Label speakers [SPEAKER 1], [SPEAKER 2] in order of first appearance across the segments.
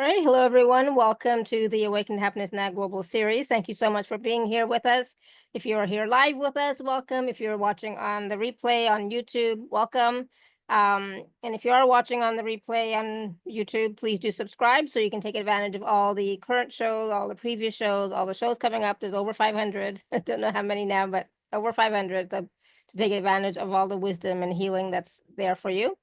[SPEAKER 1] All right. Hello, everyone. Welcome to the Awaken to Happiness Now Global Series. Thank you so much for being here with us. If you are here live with us, welcome. If you're watching on the replay on YouTube, welcome. And if you are watching on the replay on YouTube, please do subscribe so you can take advantage of all the current shows, all the previous shows, all the shows coming up. There's over 500. I don't know how many now, but over 500 to take advantage of all the wisdom and healing that's there for you.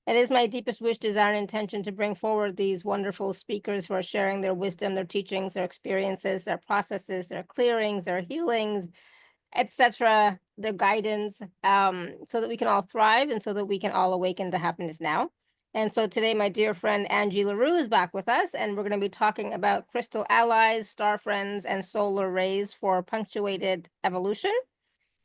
[SPEAKER 1] It is my deepest wish, desire, and intention to bring forward these wonderful speakers who are sharing their wisdom, their teachings, their experiences, their processes, their clearings, their healings, etc., their guidance, so that we can all thrive and so that we can all awaken to happiness now. And so today, my dear friend Angie LaRue is back with us, and we're going to be talking about crystal allies, star friends, and solar rays for punctuated evolution.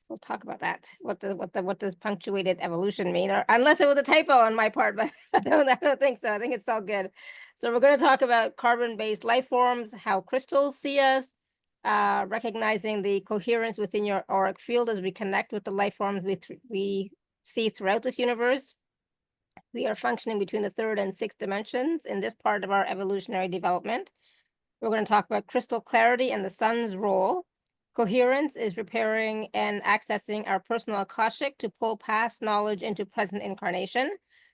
[SPEAKER 1] We'll talk about that. What does punctuated evolution mean? Or unless it was a typo on my part, but I don't think so. I think it's all good. So we're going to talk about carbon-based life forms, how crystals see us, recognizing the coherence within your auric field as we connect with the life forms we see throughout this universe. We are functioning between the third and sixth dimensions in this part of our evolutionary development. We're going to talk about crystal clarity and the sun's role. Coherence is repairing and accessing our personal akashic to pull past knowledge into present incarnation.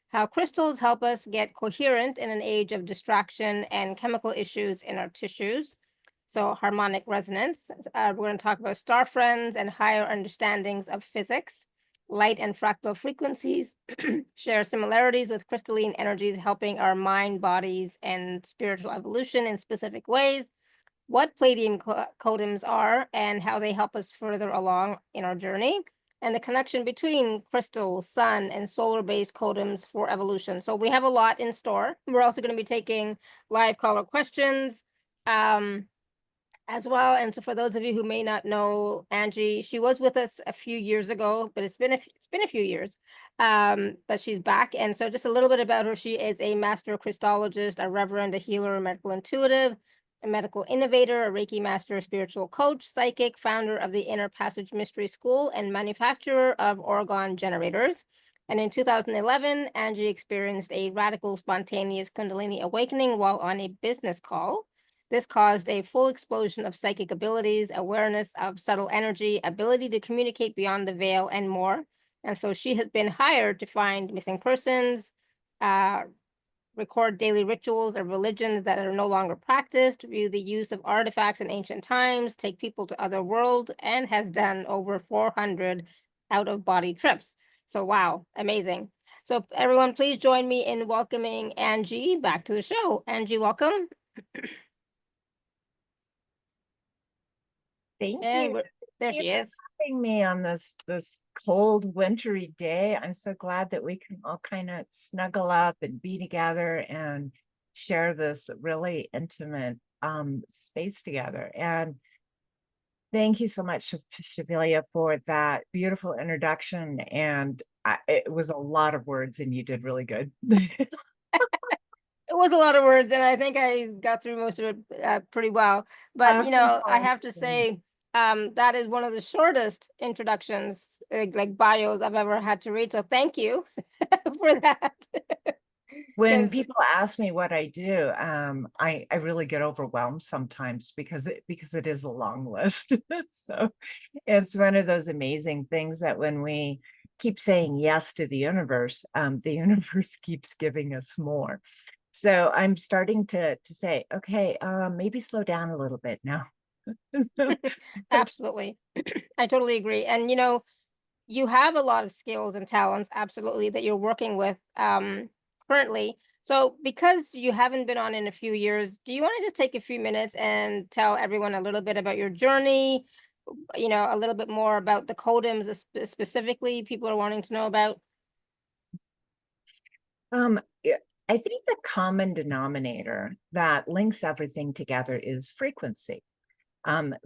[SPEAKER 1] How crystals help us get coherent in an age of distraction and chemical issues in our tissues. So harmonic resonance. We're going to talk about star friends and higher understandings of physics. Light and fractal frequencies share similarities with crystalline energies, helping our mind, bodies, and spiritual evolution in specific ways. What palladium codems are and how they help us further along in our journey, and the connection between crystal, sun, and solar-based codems for evolution. So we have a lot in store. We're also going to be taking live caller questions as well. And so for those of you who may not know Angie, she was with us a few years ago, but it's been a few years. But she's back. And so just a little bit about her. She is a master crystallologist, a reverend, a healer, a medical intuitive, a medical innovator, a Reiki master, a spiritual coach, psychic, founder of the Inner Passage Mystery School, and manufacturer of Orgone generators. And in 2011, Angie experienced a radical, spontaneous Kundalini awakening while on a business call. This caused a full explosion of psychic abilities, awareness of subtle energy, ability to communicate beyond the veil, and more. And so she has been hired to find missing persons, record daily rituals of religions that are no longer practiced, view the use of artifacts in ancient times, take people to other worlds, and has done over 400 out-of-body trips. So wow, amazing. So everyone, please join me in welcoming Angie back to the show. Angie, welcome.
[SPEAKER 2] Thank
[SPEAKER 1] And
[SPEAKER 2] you.
[SPEAKER 1] there
[SPEAKER 2] Thank
[SPEAKER 1] she
[SPEAKER 2] you for
[SPEAKER 1] is.
[SPEAKER 2] having me on this cold, wintry day. I'm so glad that we can all kind of snuggle up and be together and share this really intimate space together. And thank you so much, Shavilia, for that beautiful introduction. And it was a lot of words, and you did really good.
[SPEAKER 1] It was a lot of words, and I think I got through most of it pretty well. But you know, I have to say, that is one of the shortest introductions, like bios I've ever had to read. So thank you for that.
[SPEAKER 2] When people ask me what I do, I really get overwhelmed sometimes because it is a long list. So it's one of those amazing things that when we keep saying yes to the universe keeps giving us more. So I'm starting to say, okay, maybe slow down a little bit now.
[SPEAKER 1] Absolutely. I totally agree. And you know, you have a lot of skills and talents, absolutely, that you're working with currently. So because you haven't been on in a few years, do you want to just take a few minutes and tell everyone a little bit about your journey, you know, a little bit more about the codems specifically people are wanting to know about?
[SPEAKER 2] I think the common denominator that links everything together is frequency.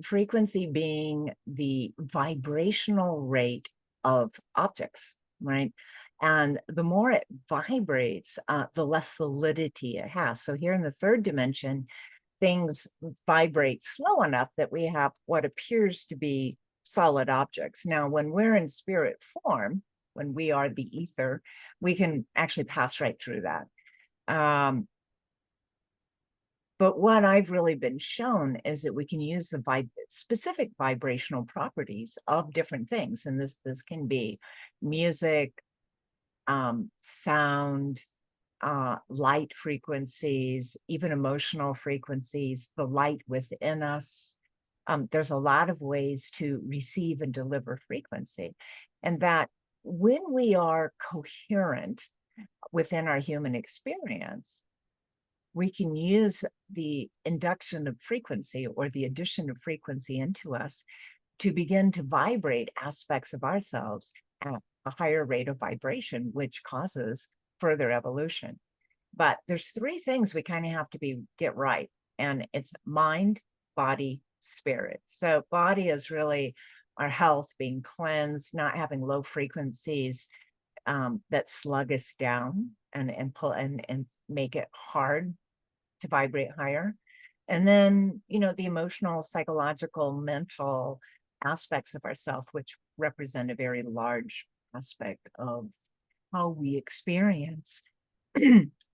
[SPEAKER 2] Frequency being the vibrational rate of objects, right? And the more it vibrates, the less solidity it has. So here in the third dimension, things vibrate slow enough that we have what appears to be solid objects. Now, when we're in spirit form, when we are the ether, we can actually pass right through that. But what I've really been shown is that we can use the specific vibrational properties of different things. And this can be music, sound, light frequencies, even emotional frequencies, the light within us. There's a lot of ways to receive and deliver frequency. And that when we are coherent within our human experience, we can use the induction of frequency or the addition of frequency into us to begin to vibrate aspects of ourselves at a higher rate of vibration, which causes further evolution. But there's three things we kind of have to get right, and it's mind, body, spirit. So body is really our health, being cleansed, not having low frequencies that slug us down and pull and make it hard to vibrate higher. And then, the emotional, psychological, mental aspects of ourself, which represent a very large aspect of how we experience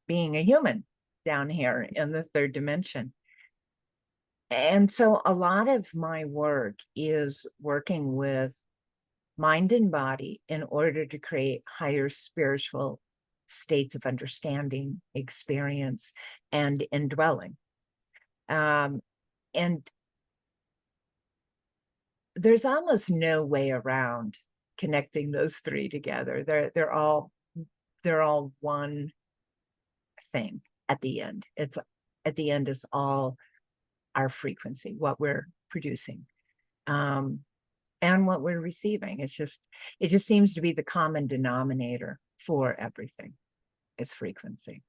[SPEAKER 2] being a human down here in the third dimension. And so a lot of my work is working with mind and body in order to create higher spiritual states of understanding, experience, and indwelling. And there's almost no way around connecting those three together. They're all one thing at the end. It's at the end is all our frequency, what we're producing, and what we're receiving. It just seems to be the common denominator for everything is frequency.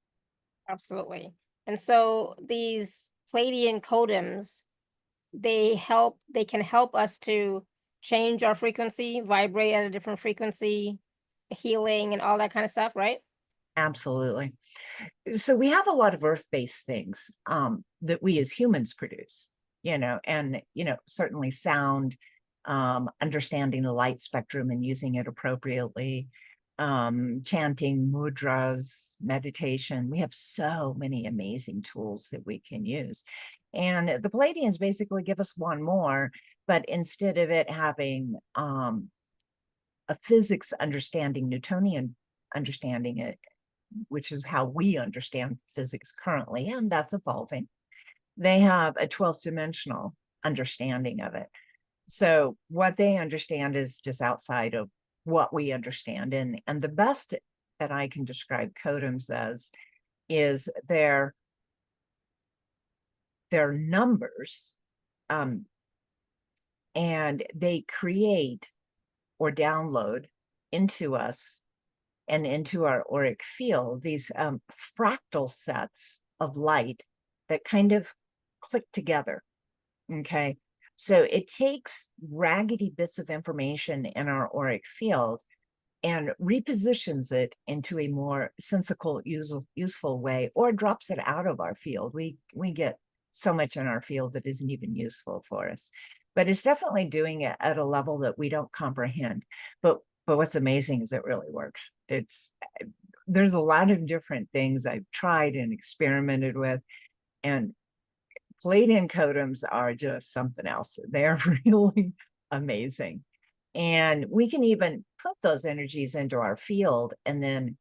[SPEAKER 1] Absolutely. And so these Pleiadian totems, they can help us to change our frequency, vibrate at a different frequency, healing and all that kind of stuff, right?
[SPEAKER 2] Absolutely. So we have a lot of earth-based things that we as humans produce, and certainly sound, understanding the light spectrum and using it appropriately, chanting, mudras, meditation. We have so many amazing tools that we can use. And the Pleiadians basically give us one more, but instead of it having a physics understanding, Newtonian understanding it, which is how we understand physics currently, and that's evolving, they have a 12th dimensional understanding of it. So what they understand is just outside of what we understand. And the best that I can describe totems as is their numbers, and they create or download into us and into our auric field these fractal sets of light that kind of click together. Okay. So it takes raggedy bits of information in our auric field and repositions it into a more sensical, useful way, or drops it out of our field. We get so much in our field that isn't even useful for us, but it's definitely doing it at a level that we don't comprehend. But what's amazing is it really works. There's a lot of different things I've tried and experimented with, and Pleiadian totems are just something else. They're really amazing. And we can even put those energies into our field and then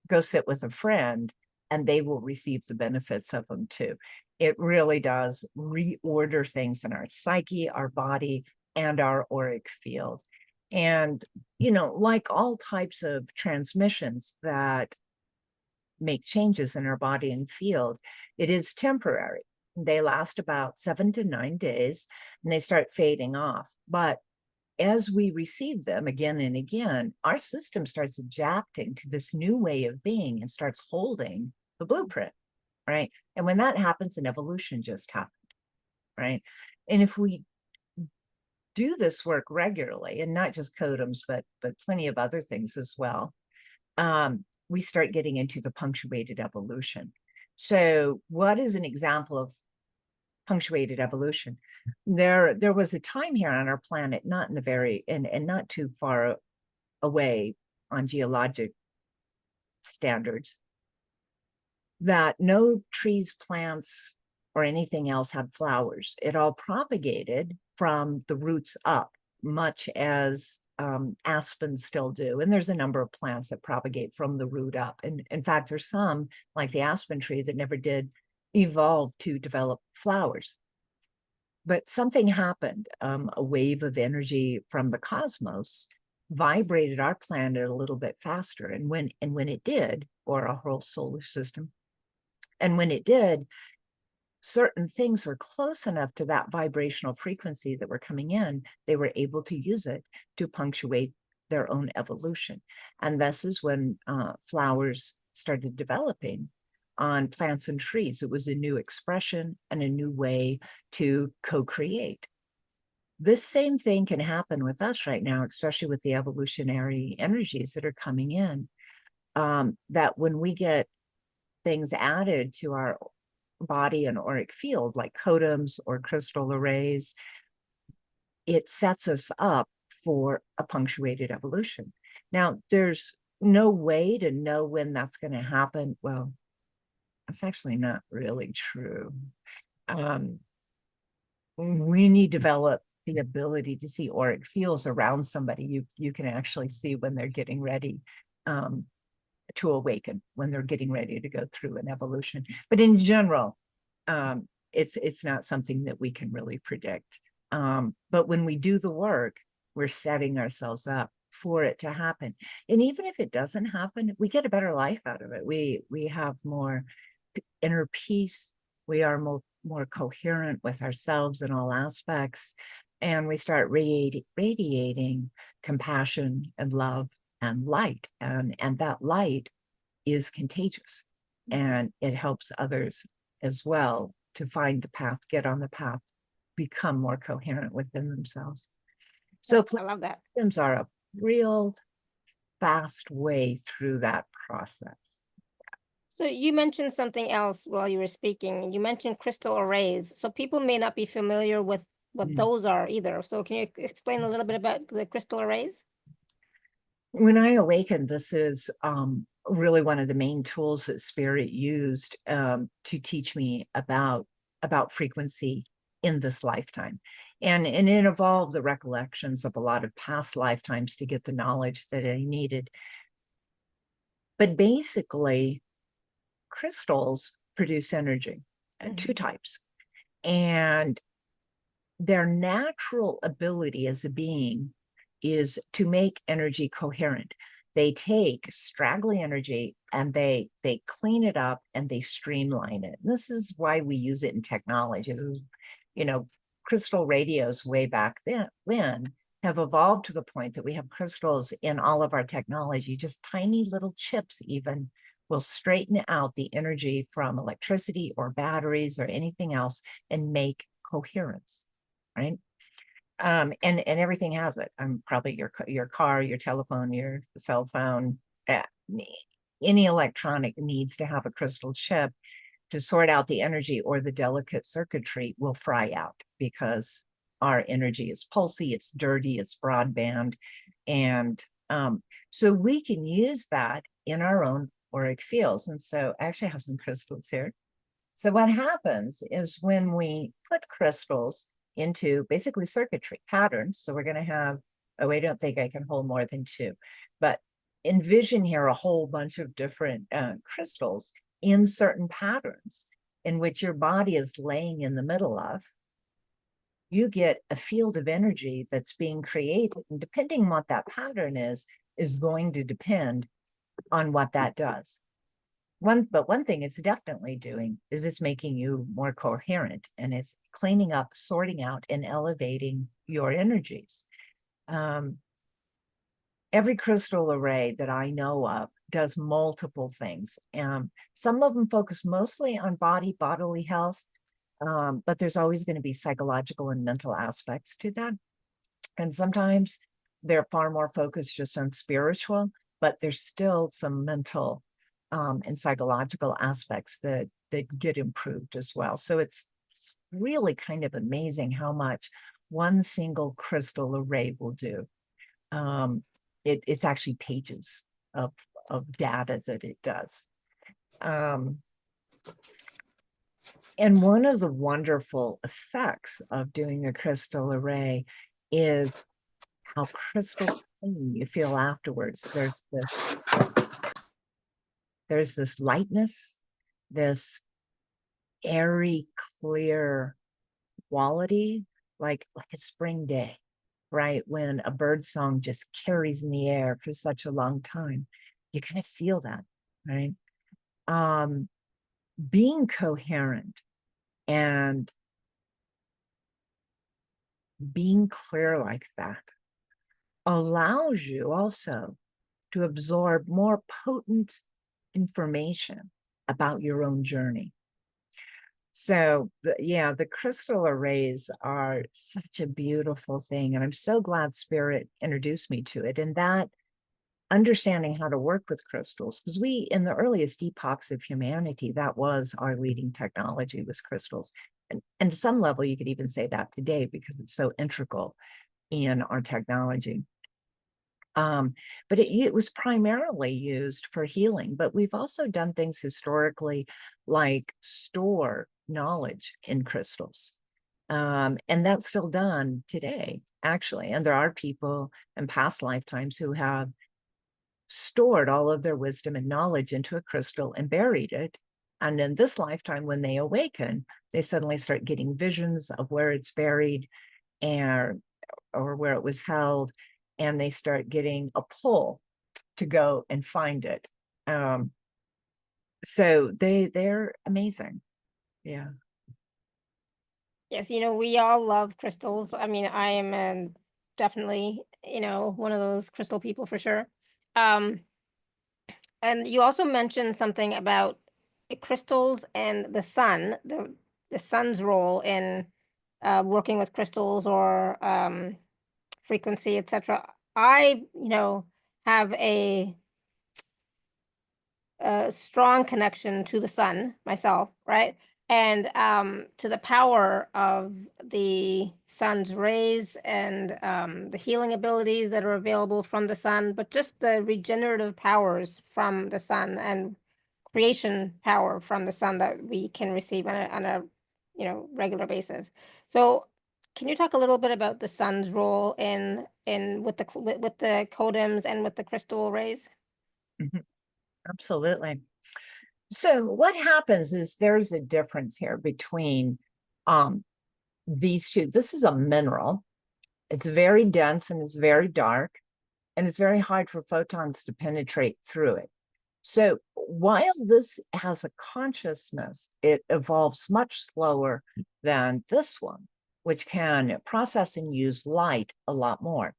[SPEAKER 2] go sit with a friend, and they will receive the benefits of them too. It really does reorder things in our psyche, our body, and our auric field. And, like all types of transmissions that make changes in our body and field, it is temporary. They last about 7 to 9 days, and they start fading off. But as we receive them again and again, our system starts adapting to this new way of being and starts holding the blueprint, right? And when that happens, an evolution just happened, right? And if we do this work regularly, and not just totems, but plenty of other things as well, we start getting into the punctuated evolution. So what is an example of punctuated evolution? There was a time here on our planet, not in the very and not too far away on geologic standards, that no trees, plants, or anything else had flowers. It all propagated from the roots up, much as aspens still do. And there's a number of plants that propagate from the root up. And in fact, there's some, like the aspen tree, that never did evolve to develop flowers. But something happened. A wave of energy from the cosmos vibrated our planet a little bit faster. And when it did, or our whole solar system, and when it did, certain things were close enough to that vibrational frequency that were coming in, they were able to use it to punctuate their own evolution. And this is when flowers started developing on plants and trees. It was a new expression and a new way to co-create. This same thing can happen with us right now, especially with the evolutionary energies that are coming in, that when we get things added to our body and auric field, like totems or crystal arrays, it sets us up for a punctuated evolution. Now, there's no way to know when that's going to happen. Well, that's actually not really true. When you develop the ability to see auric fields around somebody, you can actually see when they're getting ready to awaken, when they're getting ready to go through an evolution. But in general, it's not something that we can really predict. But when we do the work, we're setting ourselves up for it to happen. And even if it doesn't happen, we get a better life out of it. We have more inner peace. We are more coherent with ourselves in all aspects. And we start radiating compassion and love and light. And that light is contagious, and it helps others as well to find the path, get on the path, become more coherent within themselves. So
[SPEAKER 1] I love that.
[SPEAKER 2] systems are a real fast way through that process.
[SPEAKER 1] So you mentioned something else while you were speaking. You mentioned crystal arrays. So people may not be familiar with what those are either. So can you explain a little bit about the crystal arrays?
[SPEAKER 2] When I awakened, this is really one of the main tools that Spirit used to teach me about frequency in this lifetime. And it involved the recollections of a lot of past lifetimes to get the knowledge that I needed. But basically, crystals produce energy, two types. And their natural ability as a being is to make energy coherent. They take straggly energy and they clean it up and they streamline it. And this is why we use it in technology. This is, crystal radios way back then when have evolved to the point that we have crystals in all of our technology. Just tiny little chips even will straighten out the energy from electricity or batteries or anything else and make coherence, right? And everything has it. Probably your car, your telephone, your cell phone, any electronic needs to have a crystal chip to sort out the energy, or the delicate circuitry will fry out because our energy is pulsy, it's dirty, it's broadband. And so we can use that in our own auric fields. And so I actually have some crystals here. So what happens is when we put crystals into basically circuitry patterns, so we're going to have, oh, I don't think I can hold more than two, but envision here a whole bunch of different crystals in certain patterns in which your body is laying in the middle of. You get a field of energy that's being created, and depending on what that pattern is going to depend on what that does. But one thing it's definitely doing is it's making you more coherent, and it's cleaning up, sorting out, and elevating your energies. Every crystal array that I know of does multiple things. Some of them focus mostly on bodily health, but there's always going to be psychological and mental aspects to that. And sometimes they're far more focused just on spiritual, but there's still some mental and psychological aspects that get improved as well. So it's really kind of amazing how much one single crystal array will do. It's actually pages of data that it does. And one of the wonderful effects of doing a crystal array is how crystal clean you feel afterwards. There's this lightness, this airy, clear quality, like a spring day, right? When a bird song just carries in the air for such a long time, you kind of feel that, right? Being coherent and being clear like that allows you also to absorb more potent information about your own journey. So, yeah, the crystal arrays are such a beautiful thing. And I'm so glad Spirit introduced me to it. And that understanding how to work with crystals, because we, in the earliest epochs of humanity, that was our leading technology, was crystals. And to some level, you could even say that today because it's so integral in our technology. But it was primarily used for healing, but we've also done things historically like store knowledge in crystals. And that's still done today, actually. And there are people in past lifetimes who have stored all of their wisdom and knowledge into a crystal and buried it. And in this lifetime, when they awaken, they suddenly start getting visions of where it's buried and or where it was held, and they start getting a pull to go and find it. So they're amazing. Yeah.
[SPEAKER 1] Yes, we all love crystals. I mean, I am definitely, one of those crystal people for sure. Um, and you also mentioned something about crystals and the sun, the sun's role in working with crystals or frequency, etc. I, have a strong connection to the sun myself, right? And to the power of the sun's rays and the healing abilities that are available from the sun, but just the regenerative powers from the sun and creation power from the sun that we can receive on a regular basis. So, can you talk a little bit about the sun's role in with the codems and with the crystal rays?
[SPEAKER 2] Mhm. Absolutely. So what happens is there's a difference here between these two. This is a mineral. It's very dense and it's very dark, and it's very hard for photons to penetrate through it. So while this has a consciousness, it evolves much slower than this one, which can process and use light a lot more.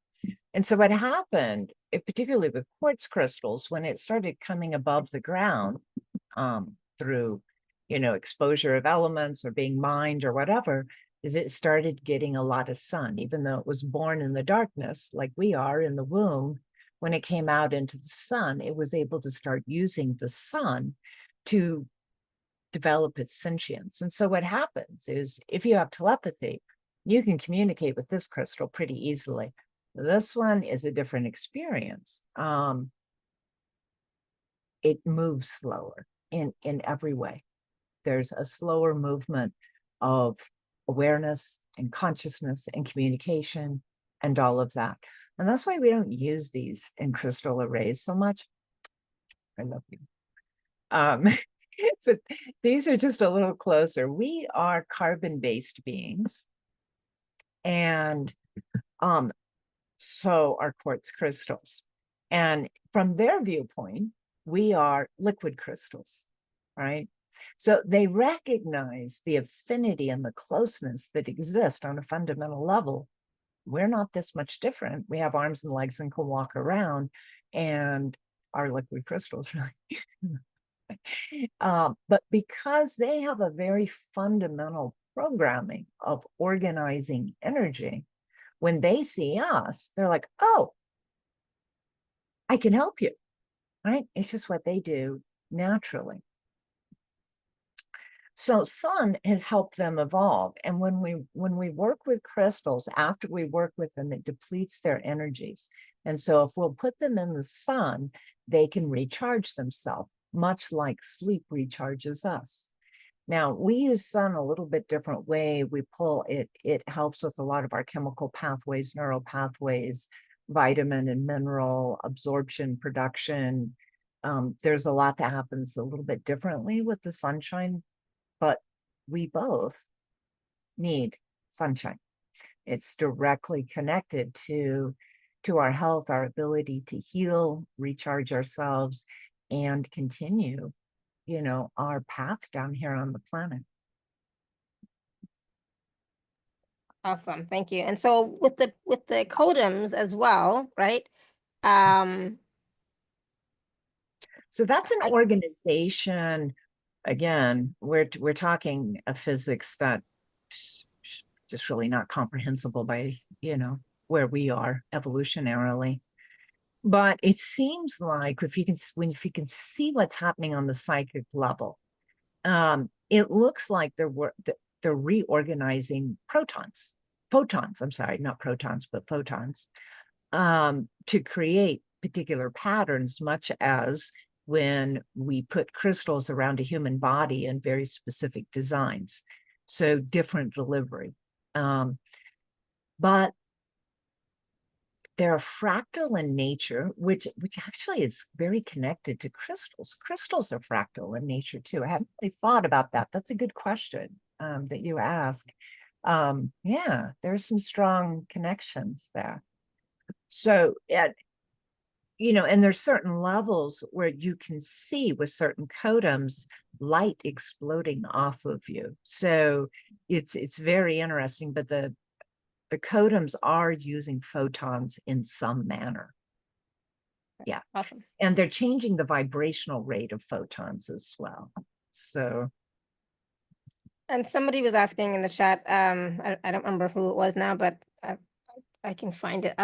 [SPEAKER 2] And so what happened, particularly with quartz crystals, when it started coming above the ground through, exposure of elements or being mined or whatever, is it started getting a lot of sun, even though it was born in the darkness, like we are in the womb. When it came out into the sun, it was able to start using the sun to develop its sentience. And so what happens is if you have telepathy, you can communicate with this crystal pretty easily. This one is a different experience. It moves slower in every way. There's a slower movement of awareness and consciousness and communication and all of that. And that's why we don't use these in crystal arrays so much. I love you. But these are just a little closer. We are carbon-based beings. And so are quartz crystals. And from their viewpoint, we are liquid crystals, right? So they recognize the affinity and the closeness that exist on a fundamental level. We're not this much different. We have arms and legs and can walk around, and are liquid crystals, really. But because they have a very fundamental programming of organizing energy, when they see us, they're like, oh, I can help you, right? It's just what they do naturally. So sun has helped them evolve. And when we work with crystals, after we work with them, it depletes their energies. And so if we'll put them in the sun, they can recharge themselves, much like sleep recharges us. Now, we use sun a little bit different way. We pull it, it helps with a lot of our chemical pathways, neural pathways, vitamin and mineral absorption, production. There's a lot that happens a little bit differently with the sunshine, but we both need sunshine. It's directly connected to our health, our ability to heal, recharge ourselves, and continue, you know, our path down here on the planet.
[SPEAKER 1] Awesome, thank you. And so with the Codems as well, right?
[SPEAKER 2] So that's an organization. Again, we're talking a physics that just really not comprehensible by, you know, where we are evolutionarily. But it seems like if you can see what's happening on the psychic level, it looks like they're reorganizing photons. I'm sorry, not protons, but photons, to create particular patterns, much as when we put crystals around a human body in very specific designs. So different delivery. But they're fractal in nature, which actually is very connected to crystals. Crystals are fractal in nature too. I haven't really thought about that. That's a good question that you ask. Yeah, there's some strong connections there. So you know, and there's certain levels where you can see with certain Codems light exploding off of you. So it's very interesting, but the Codems are using photons in some manner. Yeah.
[SPEAKER 1] awesome.
[SPEAKER 2] And they're changing the vibrational rate of photons as well. So
[SPEAKER 1] And somebody was asking in the chat, I don't remember who it was now, but I can find it.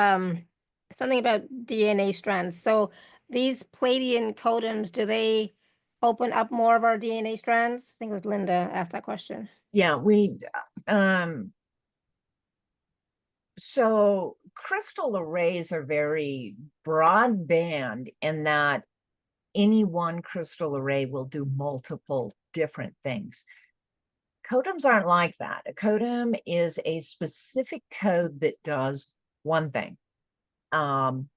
[SPEAKER 1] Something about DNA strands. So these Palladian Codems, do they open up more of our DNA strands? I think it was Linda asked that question.
[SPEAKER 2] yeah, so crystal arrays are very broadband in that any one crystal array will do multiple different things. Codems aren't like that. A codem is a specific code that does one thing. And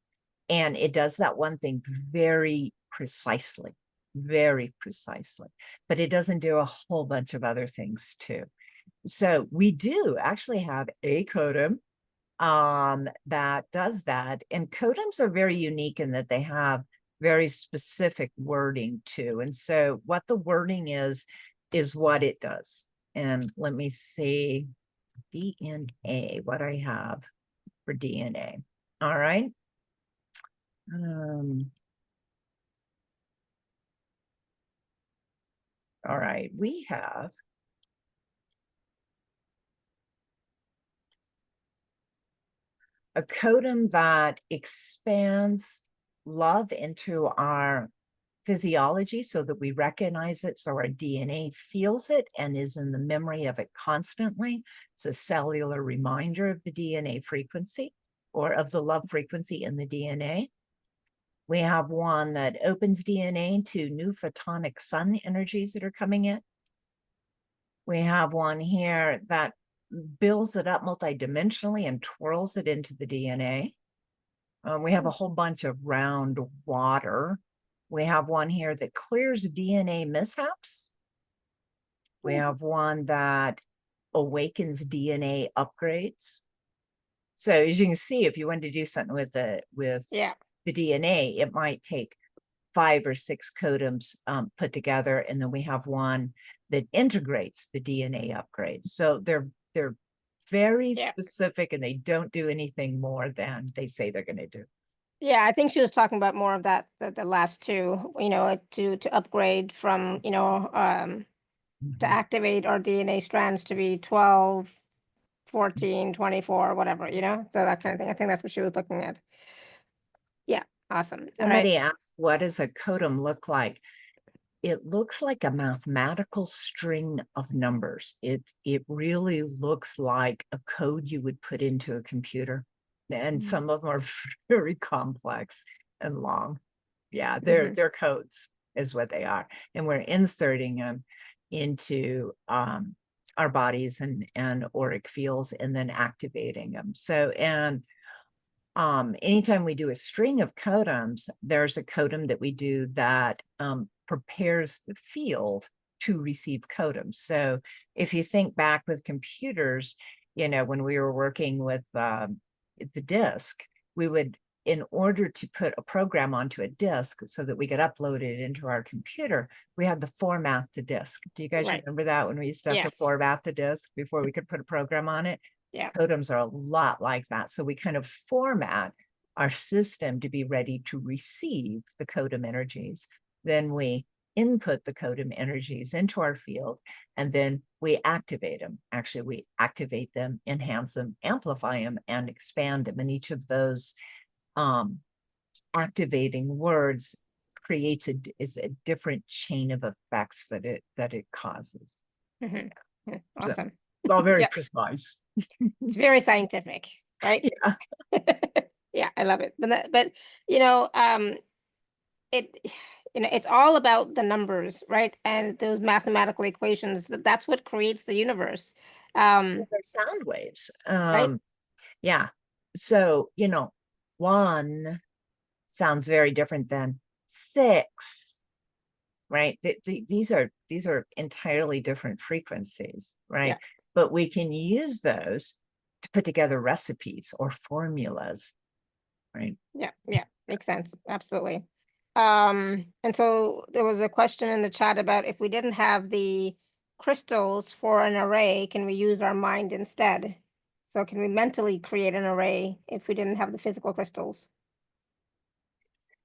[SPEAKER 2] it does that one thing very precisely, but it doesn't do a whole bunch of other things too. So we do actually have a codem that does that. And codems are very unique in that they have very specific wording too. And so what the wording is what it does. And let me see DNA, what I have for DNA. All right. All right, we have a codem that expands love into our physiology so that we recognize it, so our DNA feels it and is in the memory of it constantly. It's a cellular reminder of the DNA frequency or of the love frequency in the DNA. We have one that opens DNA to new photonic sun energies that are coming in. We have one here that builds it up multidimensionally and twirls it into the DNA. We have a whole bunch of round water. We have one here that clears DNA mishaps. We have one that awakens DNA upgrades. So as you can see, if you want to do something with the DNA, it might take 5 or 6 codems put together, and then we have one that integrates the DNA upgrades. So they're very specific, and they don't do anything more than they say they're going to do.
[SPEAKER 1] Yeah, I think she was talking about more of that, the last two, you know, to upgrade from, you know, to activate our DNA strands to be 12, 14, 24, whatever, you know, so that kind of thing. I think that's what she was looking at. Yeah, awesome.
[SPEAKER 2] Somebody asked, what does a codem look like? It looks like a mathematical string of numbers. It really looks like a code you would put into a computer. And some of them are very complex and long. Yeah, they're codes is what they are. And we're inserting them into our bodies and auric fields, and then activating them. So, and anytime we do a string of codons, there's a codon that we do that prepares the field to receive codons. So if you think back with computers, you know, when we were working with the disk, we would, in order to put a program onto a disk so that we could upload it into our computer, we had to format the disk. Do you guys
[SPEAKER 1] Right.
[SPEAKER 2] remember that, when we used to have to
[SPEAKER 1] Yes.
[SPEAKER 2] format the disk before we could put a program on it?
[SPEAKER 1] Yeah.
[SPEAKER 2] Codons are a lot like that. So we kind of format our system to be ready to receive the codon energies. Then we input the codon energies into our field, and then we activate them. Actually, we activate them, enhance them, amplify them, and expand them. And each of those activating words creates is a different chain of effects that it causes.
[SPEAKER 1] Mm-hmm.
[SPEAKER 2] So
[SPEAKER 1] Awesome.
[SPEAKER 2] it's all very
[SPEAKER 1] Yeah.
[SPEAKER 2] precise.
[SPEAKER 1] It's very scientific, right?
[SPEAKER 2] Yeah.
[SPEAKER 1] Yeah, I love it. But you know, it it's all about the numbers, right? And those mathematical equations. That's what creates the universe.
[SPEAKER 2] They're sound waves.
[SPEAKER 1] Right?
[SPEAKER 2] Yeah. So, you know, 1 sounds very different than 6, right? These are entirely different frequencies, right?
[SPEAKER 1] Yeah.
[SPEAKER 2] But we can use those to put together recipes or formulas, right?
[SPEAKER 1] Yeah, yeah, makes sense. Absolutely. And so there was a question in the chat about if we didn't have the crystals for an array, can we use our mind instead? So can we mentally create an array if we didn't have the physical crystals?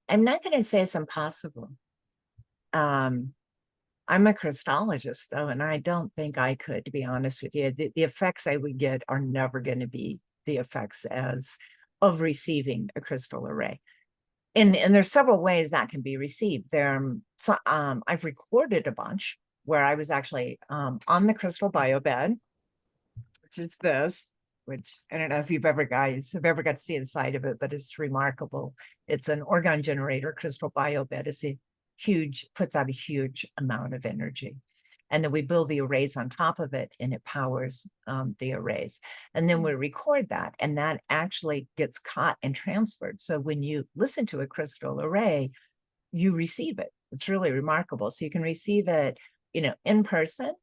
[SPEAKER 2] I'm not going to say it's impossible. I'm a crystallologist, though, and I don't think I could, to be honest with you. The effects I would get are never going to be the effects as of receiving a crystal array. And there's several ways that can be received. I've recorded a bunch where I was actually on the crystal biobed, which is this, which I don't know if you've ever guys have ever got to see inside of it, but it's remarkable. It's an orgone generator crystal biobed. It's a puts out a huge amount of energy. And then we build the arrays on top of it, and it powers the arrays. And then we record that, and that actually gets caught and transferred. So when you listen to a crystal array, you receive it. It's really remarkable. So you can receive it, you know, in person,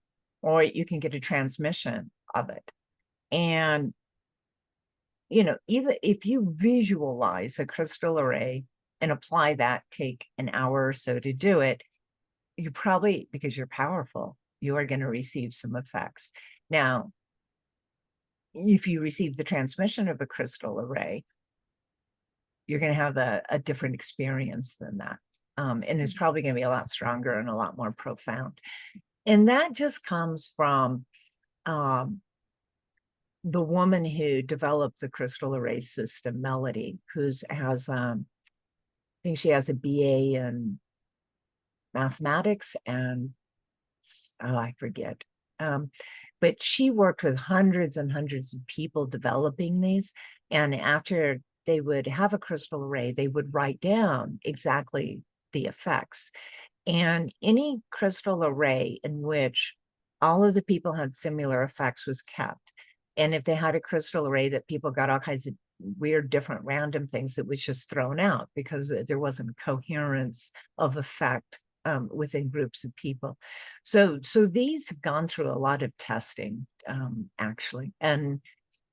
[SPEAKER 2] or you can get a transmission of it. And, you know, even if you visualize a crystal array and apply that, take an hour or so to do it, you probably, because you're powerful, you are going to receive some effects. Now, if you receive the transmission of a crystal array, you're going to have a different experience than that. And it's probably going to be a lot stronger and a lot more profound. And that just comes from the woman who developed the crystal array system, Melody, I think she has a BA in mathematics and I forget. But she worked with hundreds and hundreds of people developing these. And after they would have a crystal array, they would write down exactly the effects. And any crystal array in which all of the people had similar effects was kept. And if they had a crystal array that people got all kinds of weird, different, random things, it was just thrown out because there wasn't coherence of effect within groups of people. So these have gone through a lot of testing, actually. And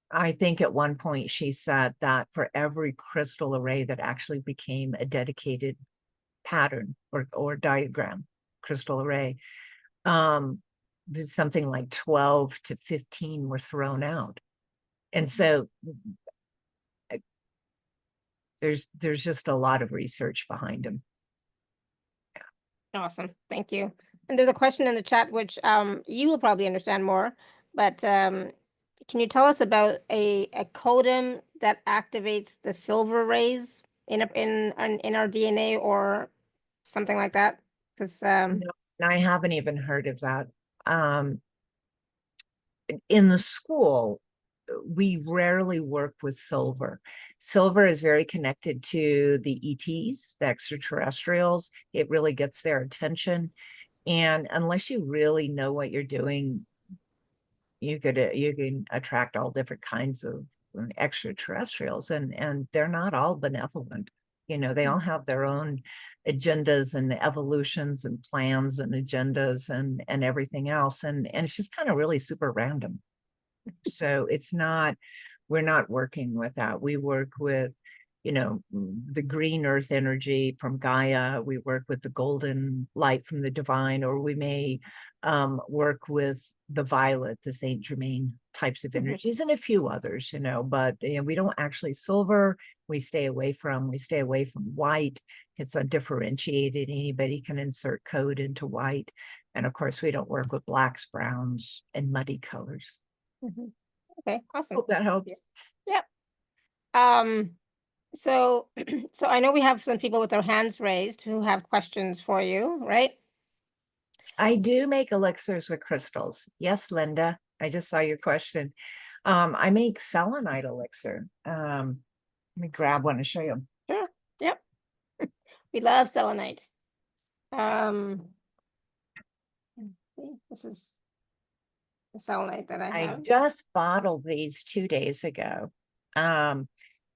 [SPEAKER 2] I think at one point she said that for every crystal array that actually became a dedicated pattern or diagram, crystal array, something like 12 to 15 were thrown out. And so there's just a lot of research behind them.
[SPEAKER 1] Awesome. Thank you. And there's a question in the chat which you will probably understand more, but can you tell us about a codon that activates the silver rays in our DNA or something like that? Because
[SPEAKER 2] No, I haven't even heard of that. In the school, we rarely work with silver. Silver is very connected to the ETs, the extraterrestrials. It really gets their attention. And unless you really know what you're doing, you can attract all different kinds of extraterrestrials, and they're not all benevolent. They all have their own agendas and evolutions and plans and agendas and everything else, and it's just kind of really super random. So we're not working with that. We work with the green earth energy from Gaia. We work with the golden light from the divine, or we may work with the violet, the Saint Germain types of energies, and a few others, but we don't actually silver. We stay away from white. It's undifferentiated. Anybody can insert code into white. And of course, we don't work with blacks, browns, and muddy colors.
[SPEAKER 1] Okay, awesome.
[SPEAKER 2] Hope that helps.
[SPEAKER 1] Yep. So so I know we have some people with their hands raised who have questions for you, right?
[SPEAKER 2] I do make elixirs with crystals. Yes, Linda, I just saw your question. I make selenite elixir. Let me grab one to show you.
[SPEAKER 1] Sure. Yep. We love selenite. This is the selenite that I
[SPEAKER 2] I
[SPEAKER 1] have.
[SPEAKER 2] just bottled these 2 days ago.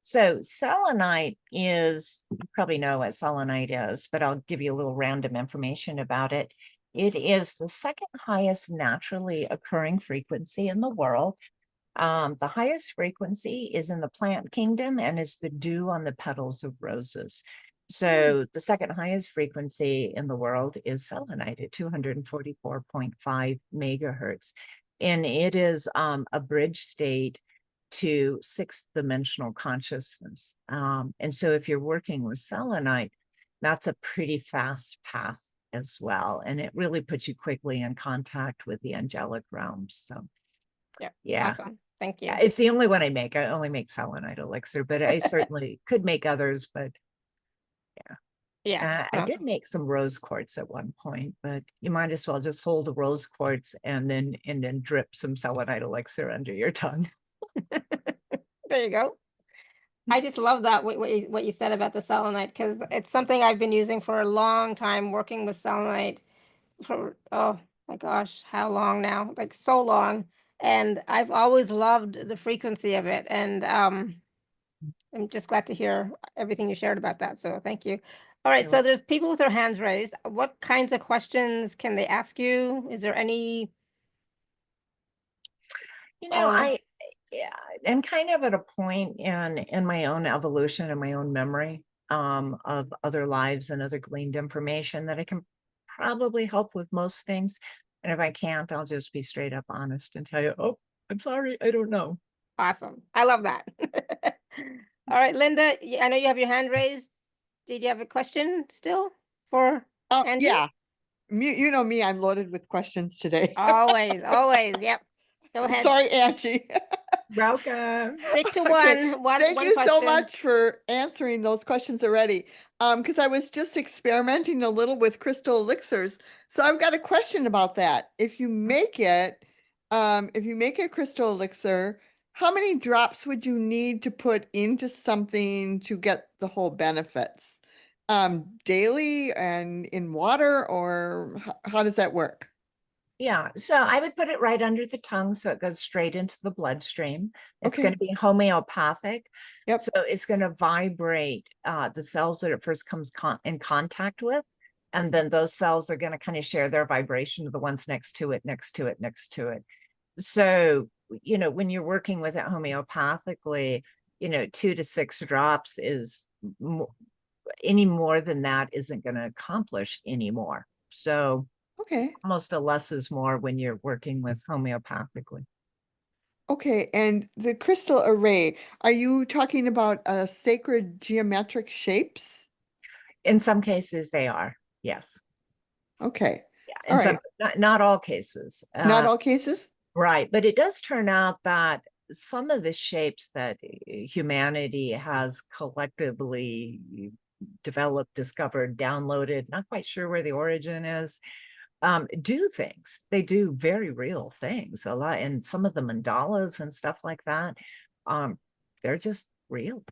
[SPEAKER 2] So selenite is, you probably know what selenite is, but I'll give you a little random information about it. It is the second highest naturally occurring frequency in the world. The highest frequency is in the plant kingdom and is the dew on the petals of roses. So the second highest frequency in the world is selenite at 244.5 megahertz. And it is a bridge state to sixth dimensional consciousness. And so if you're working with selenite, that's a pretty fast path as well. And it really puts you quickly in contact with the angelic realms. So yeah.
[SPEAKER 1] Awesome. Thank you.
[SPEAKER 2] It's the only one I make. I only make selenite elixir, but I certainly could make others, but
[SPEAKER 1] Yeah.
[SPEAKER 2] I did make some rose quartz at one point, but you might as well just hold a rose quartz and then drip some selenite elixir under your tongue.
[SPEAKER 1] There you go. I just love that what you said about the selenite, because it's something I've been using for a long time, working with selenite for, oh my gosh, how long now? Like so long. And I've always loved the frequency of it. And I'm just glad to hear everything you shared about that. So thank you. All right. So there's people with their hands raised. What kinds of questions can they ask you? Is there any?
[SPEAKER 2] I'm kind of at a point in my own evolution and my own memory of other lives and other gleaned information that I can probably help with most things. And if I can't, I'll just be straight up honest and tell you, oh, I'm sorry, I don't know.
[SPEAKER 1] Awesome. I love that. All right, Linda, I know you have your hand raised. Did you have a question still for Angie?
[SPEAKER 3] Yeah. You know me, I'm loaded with questions today.
[SPEAKER 1] Always, always. Yep. Go ahead.
[SPEAKER 3] Sorry, Angie.
[SPEAKER 2] Welcome.
[SPEAKER 1] Stick to
[SPEAKER 3] Okay.
[SPEAKER 1] one
[SPEAKER 3] Thank you so
[SPEAKER 1] question.
[SPEAKER 3] much for answering those questions already. Because I was just experimenting a little with crystal elixirs. So I've got a question about that. If you make a crystal elixir, how many drops would you need to put into something to get the whole benefits? Daily and in water, or how does that work?
[SPEAKER 2] Yeah, so I would put it right under the tongue so it goes straight into the bloodstream. It's
[SPEAKER 3] Okay.
[SPEAKER 2] going to be homeopathic.
[SPEAKER 3] Yep.
[SPEAKER 2] So it's going to vibrate the cells that it first comes in contact with. And then those cells are going to kind of share their vibration to the ones next to it, next to it, next to it. So, when you're working with it homeopathically, 2 to 6 drops is any more than that isn't going to accomplish anymore. So
[SPEAKER 3] Okay.
[SPEAKER 2] almost a less is more when you're working with homeopathically.
[SPEAKER 3] Okay, and the crystal array, are you talking about sacred geometric shapes?
[SPEAKER 2] In some cases they are, yes.
[SPEAKER 3] Okay.
[SPEAKER 2] Yeah, in some, not all cases.
[SPEAKER 3] Not all cases?
[SPEAKER 2] Right, but it does turn out that some of the shapes that humanity has collectively developed, discovered, downloaded, not quite sure where the origin is, do things. They do very real things a lot. And some of the mandalas and stuff like that, they're just real,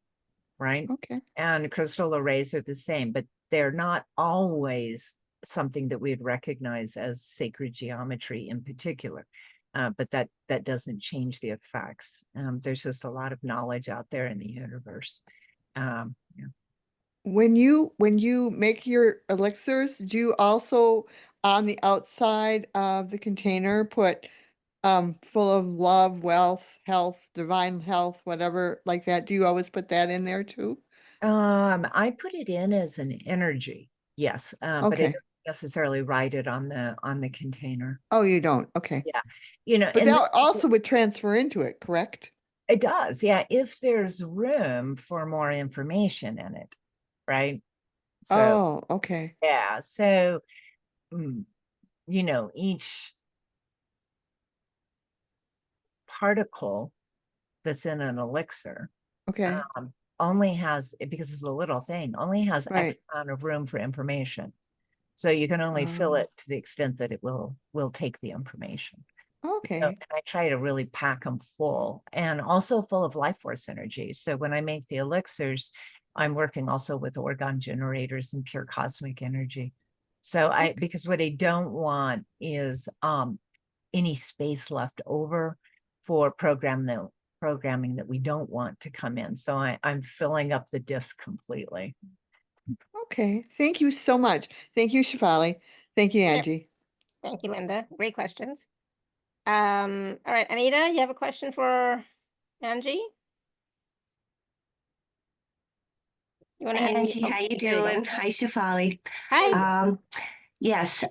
[SPEAKER 2] right?
[SPEAKER 3] Okay.
[SPEAKER 2] And crystal arrays are the same, but they're not always something that we'd recognize as sacred geometry in particular. But that doesn't change the effects. There's just a lot of knowledge out there in the universe. Yeah.
[SPEAKER 3] When you make your elixirs, do you also on the outside of the container put full of love, wealth, health, divine health, whatever like that? Do you always put that in there too?
[SPEAKER 2] I put it in as an energy, yes, but I
[SPEAKER 3] Okay.
[SPEAKER 2] don't necessarily write it on the container.
[SPEAKER 3] Oh, you don't. Okay.
[SPEAKER 2] Yeah, you know,
[SPEAKER 3] But
[SPEAKER 2] and
[SPEAKER 3] that also would transfer into it, correct?
[SPEAKER 2] it does, yeah, if there's room for more information in it, right? So
[SPEAKER 3] Oh, okay.
[SPEAKER 2] yeah, so you know, each particle that's in an elixir
[SPEAKER 3] Okay.
[SPEAKER 2] only has, because it's a little thing, only has X
[SPEAKER 3] Right.
[SPEAKER 2] amount of room for information. So you can only fill
[SPEAKER 3] Oh,
[SPEAKER 2] it to the extent that it will take the information. So,
[SPEAKER 3] okay.
[SPEAKER 2] and I try to really pack them full and also full of life force energy. So when I make the elixirs, I'm working also with orgone generators and pure cosmic energy. So because what I don't want is any space left over for programming that we don't want to come in. So I'm filling up the disk completely.
[SPEAKER 3] Okay. Thank you so much. Thank you, Shefali. Thank you,
[SPEAKER 1] Yep.
[SPEAKER 3] Angie.
[SPEAKER 1] Thank you, Linda. Great questions. All right, Anita, you have a question for Angie? You want to
[SPEAKER 4] Hey, Angie,
[SPEAKER 1] unmute?
[SPEAKER 4] how you
[SPEAKER 1] There you go.
[SPEAKER 4] doing? Hi, Shefali.
[SPEAKER 1] Hi.
[SPEAKER 4] Yes,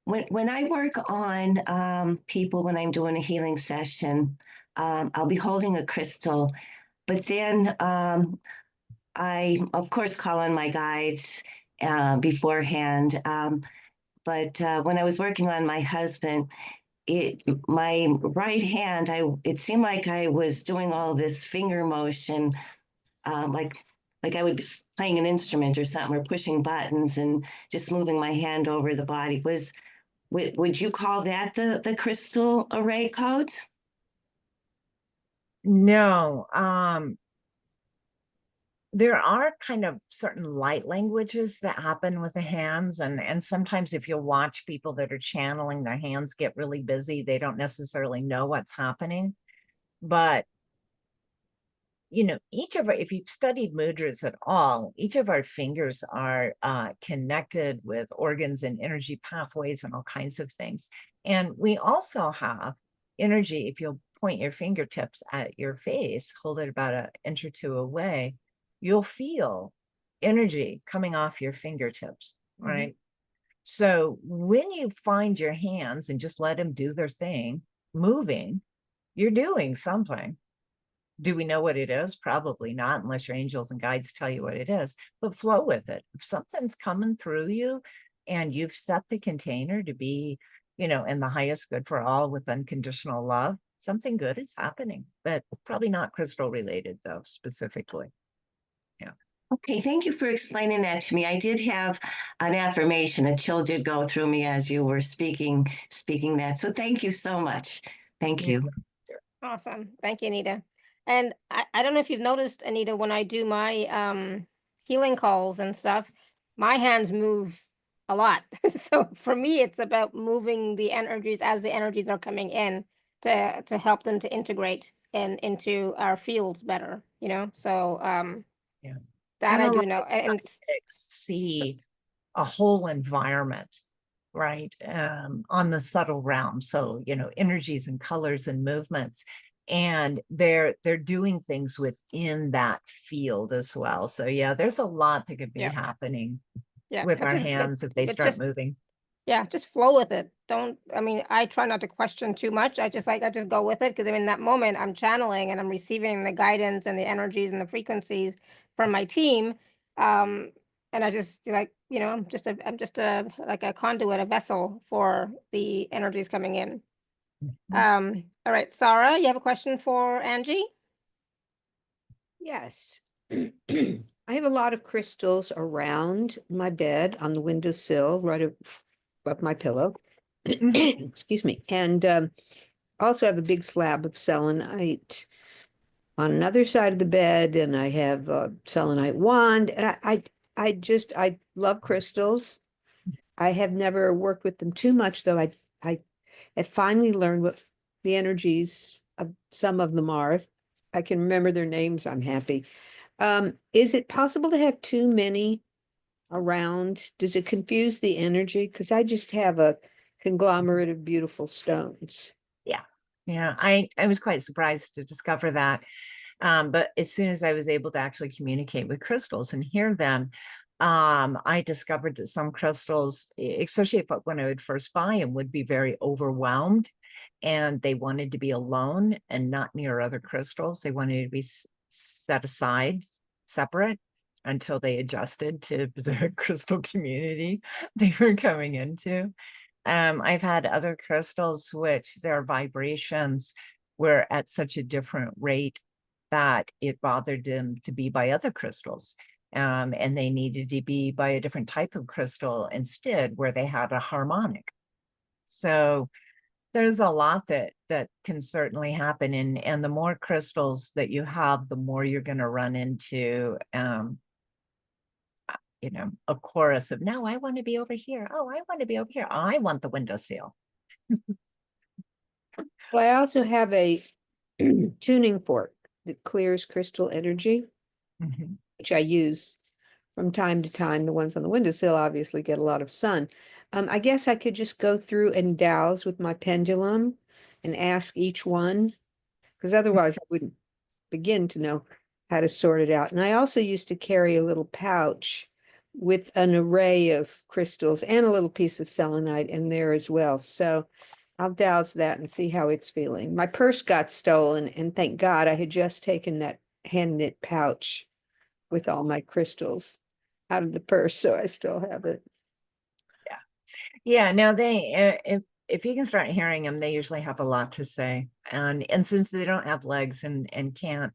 [SPEAKER 4] when I work on people, when I'm doing a healing session, I'll be holding a crystal, but then I, of course, call on my guides beforehand. But when I was working on my husband, my right hand, it seemed like I was doing all this finger motion, like I would be playing an instrument or something, or pushing buttons and just moving my hand over the body. Would you call that the crystal array codes?
[SPEAKER 2] No, there are kind of certain light languages that happen with the hands, and sometimes if you watch people that are channeling, their hands get really busy. They don't necessarily know what's happening, but you know, if you've studied mudras at all, each of our fingers are connected with organs and energy pathways and all kinds of things. And we also have energy. If you'll point your fingertips at your face, hold it about an inch or two away, you'll feel energy coming off your fingertips, right? So when you find your hands and just let them do their thing, moving, you're doing something. Do we know what it is? Probably not, unless your angels and guides tell you what it is, but flow with it. If something's coming through you and you've set the container to be, you know, in the highest good for all with unconditional love, something good is happening, but probably not crystal related though, specifically. Yeah.
[SPEAKER 4] Okay, thank you for explaining that to me. I did have an affirmation. A chill did go through me as you were speaking that. So thank you so much. Thank you.
[SPEAKER 1] Awesome. Thank you, Anita. And I don't know if you've noticed, Anita, when I do my healing calls and stuff, my hands move a lot. So for me, it's about moving the energies as the energies are coming in to help them to integrate into our fields better, you know? So
[SPEAKER 2] Yeah.
[SPEAKER 1] that
[SPEAKER 2] And
[SPEAKER 1] I
[SPEAKER 2] a
[SPEAKER 1] do
[SPEAKER 2] lot
[SPEAKER 1] know.
[SPEAKER 2] of
[SPEAKER 1] And
[SPEAKER 2] psychics see a whole environment, right, on the subtle realm. So, you know, energies and colors and movements, and they're doing things within that field as well. So yeah, there's a lot that could be
[SPEAKER 1] yeah,
[SPEAKER 2] happening
[SPEAKER 1] yeah.
[SPEAKER 2] with
[SPEAKER 1] But
[SPEAKER 2] our
[SPEAKER 1] just
[SPEAKER 2] hands if they
[SPEAKER 1] but
[SPEAKER 2] start
[SPEAKER 1] just
[SPEAKER 2] moving.
[SPEAKER 1] yeah, just flow with it. Don't, I mean, I try not to question too much. I just go with it because in that moment I'm channeling and I'm receiving the guidance and the energies and the frequencies from my team. And I just like, you know, I'm just a like a conduit, a vessel for the energies coming in. All right, Sarah, you have a question for Angie?
[SPEAKER 5] Yes. I have a lot of crystals around my bed on the windowsill, right above my pillow. Excuse me. And also have a big slab of selenite on another side of the bed, and I have a selenite wand. And I love crystals. I have never worked with them too much, though. I have finally learned what the energies of some of them are. If I can remember their names, I'm happy. Is it possible to have too many around? Does it confuse the energy? Because I just have a conglomerate of beautiful stones.
[SPEAKER 2] Yeah. Yeah. I was quite surprised to discover that. But as soon as I was able to actually communicate with crystals and hear them, I discovered that some crystals, especially when I would first buy them, would be very overwhelmed, and they wanted to be alone and not near other crystals. They wanted to be set aside, separate, until they adjusted to the crystal community they were coming into. I've had other crystals which their vibrations were at such a different rate that it bothered them to be by other crystals. And they needed to be by a different type of crystal instead, where they had a harmonic. So there's a lot that can certainly happen. And the more crystals that you have, the more you're going to run into a chorus of, no, I want to be over here. Oh, I want to be over here. I want the windowsill.
[SPEAKER 5] Well, I also have a tuning fork that clears crystal energy, which I use from time to time. The ones on the windowsill obviously get a lot of sun. I guess I could just go through and dowse with my pendulum and ask each one, because otherwise I wouldn't begin to know how to sort it out. And I also used to carry a little pouch with an array of crystals and a little piece of selenite in there as well. So I'll douse that and see how it's feeling. My purse got stolen, and thank God I had just taken that hand knit pouch with all my crystals out of the purse, so I still have it.
[SPEAKER 2] Yeah. Now they, if you can start hearing them, they usually have a lot to say. And since they don't have legs and can't,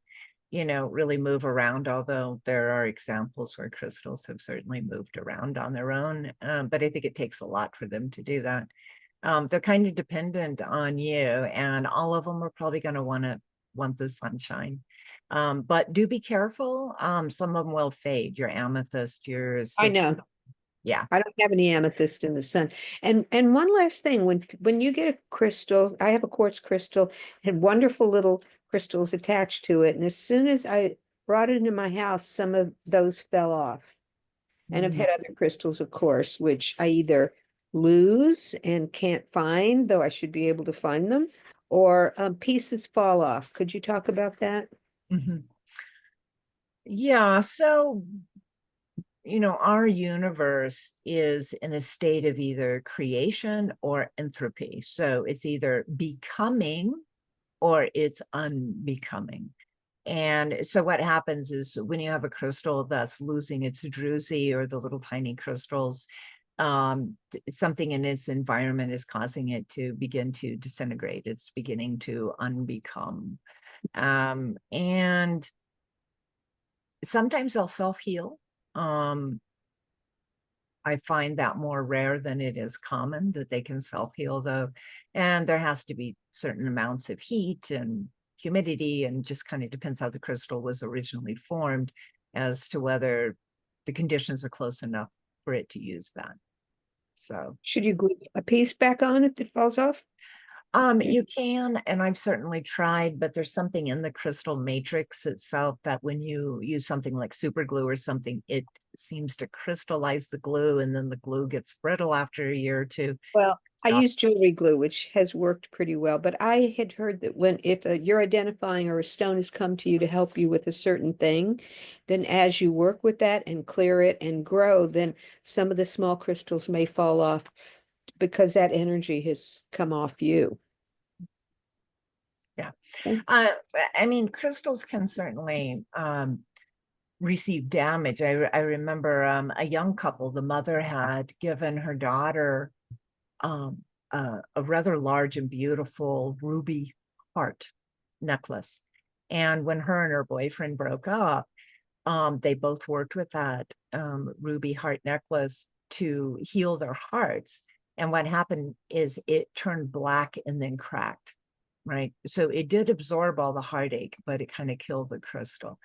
[SPEAKER 2] really move around, although there are examples where crystals have certainly moved around on their own. But I think it takes a lot for them to do that. They're kind of dependent on you, and all of them are probably going to want the sunshine. But do be careful. Some of them will fade. Your amethyst, your
[SPEAKER 5] I know.
[SPEAKER 2] Yeah.
[SPEAKER 5] I don't have any amethyst in the sun. And one last thing, when you get a crystal, I have a quartz crystal, had wonderful little crystals attached to it. And as soon as I brought it into my house, some of those fell off. And I've had other crystals, of course, which I either lose and can't find, though I should be able to find them, or pieces fall off. Could you talk about that?
[SPEAKER 2] Yeah. So, our universe is in a state of either creation or entropy. So it's either becoming or it's unbecoming. And so what happens is when you have a crystal that's losing its druzy, or the little tiny crystals, something in its environment is causing it to begin to disintegrate. It's beginning to unbecome. And sometimes they'll self-heal. I find that more rare than it is common that they can self-heal, though. And there has to be certain amounts of heat and humidity, and just kind of depends how the crystal was originally formed as to whether the conditions are close enough for it to use that. So
[SPEAKER 5] Should you glue a piece back on if it falls off?
[SPEAKER 2] you can, and I've certainly tried, but there's something in the crystal matrix itself that when you use something like super glue or something, it seems to crystallize the glue, and then the glue gets brittle after a year or two.
[SPEAKER 5] Well, I
[SPEAKER 2] So-
[SPEAKER 5] use jewelry glue, which has worked pretty well, but I had heard that if you're identifying or a stone has come to you to help you with a certain thing, then as you work with that and clear it and grow, then some of the small crystals may fall off because that energy has come off you.
[SPEAKER 2] Yeah.
[SPEAKER 5] Okay.
[SPEAKER 2] I mean, crystals can certainly receive damage. I remember a young couple, the mother had given her daughter a rather large and beautiful ruby heart necklace. And when her and her boyfriend broke up, they both worked with that ruby heart necklace to heal their hearts. And what happened is it turned black and then cracked, right? So it did absorb all the heartache, but it kind of killed the crystal.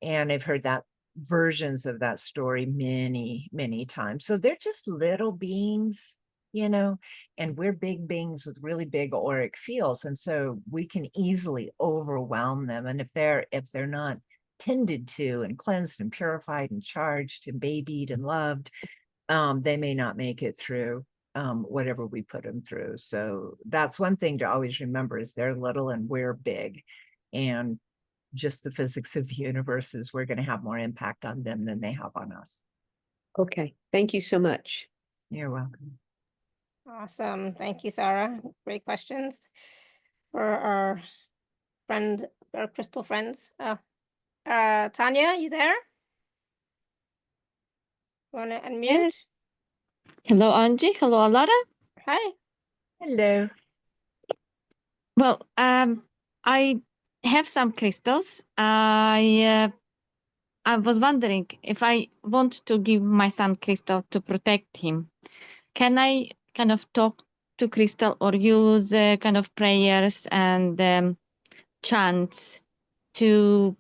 [SPEAKER 2] And I've heard that versions of that story many, many times. So they're just little beings, you know, and we're big beings with really big auric fields. And so we can easily overwhelm them. And if they're not tended to and cleansed and purified and charged and babied and loved, they may not make it through whatever we put them through. So that's one thing to always remember, is they're little and we're big. And just the physics of the universe is we're going to have more impact on them than they have on us.
[SPEAKER 5] Okay. Thank you so much.
[SPEAKER 2] You're welcome.
[SPEAKER 1] Awesome. Thank you, Sarah. Great questions for our crystal friends. Tanya, you there? Want to unmute?
[SPEAKER 6] Hello, Angie. Hello, Alara.
[SPEAKER 1] Hi.
[SPEAKER 2] Hello.
[SPEAKER 6] Well, I have some crystals. I was wondering if I want to give my son crystal to protect him. Can I kind of talk to crystal or use kind of prayers and chants to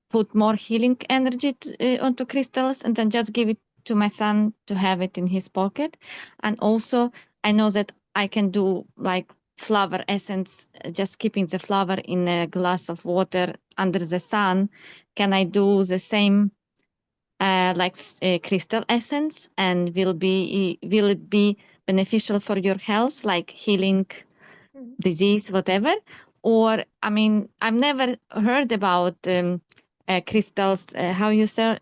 [SPEAKER 6] put more healing energy onto crystals and then just give it to my son to have it in his pocket? And also, I know that I can do like flower essence, just keeping the flower in a glass of water under the sun. Can I do the same like crystal essence, and will it be beneficial for your health, like healing disease, whatever? Or I mean, I've never heard about crystals. How you say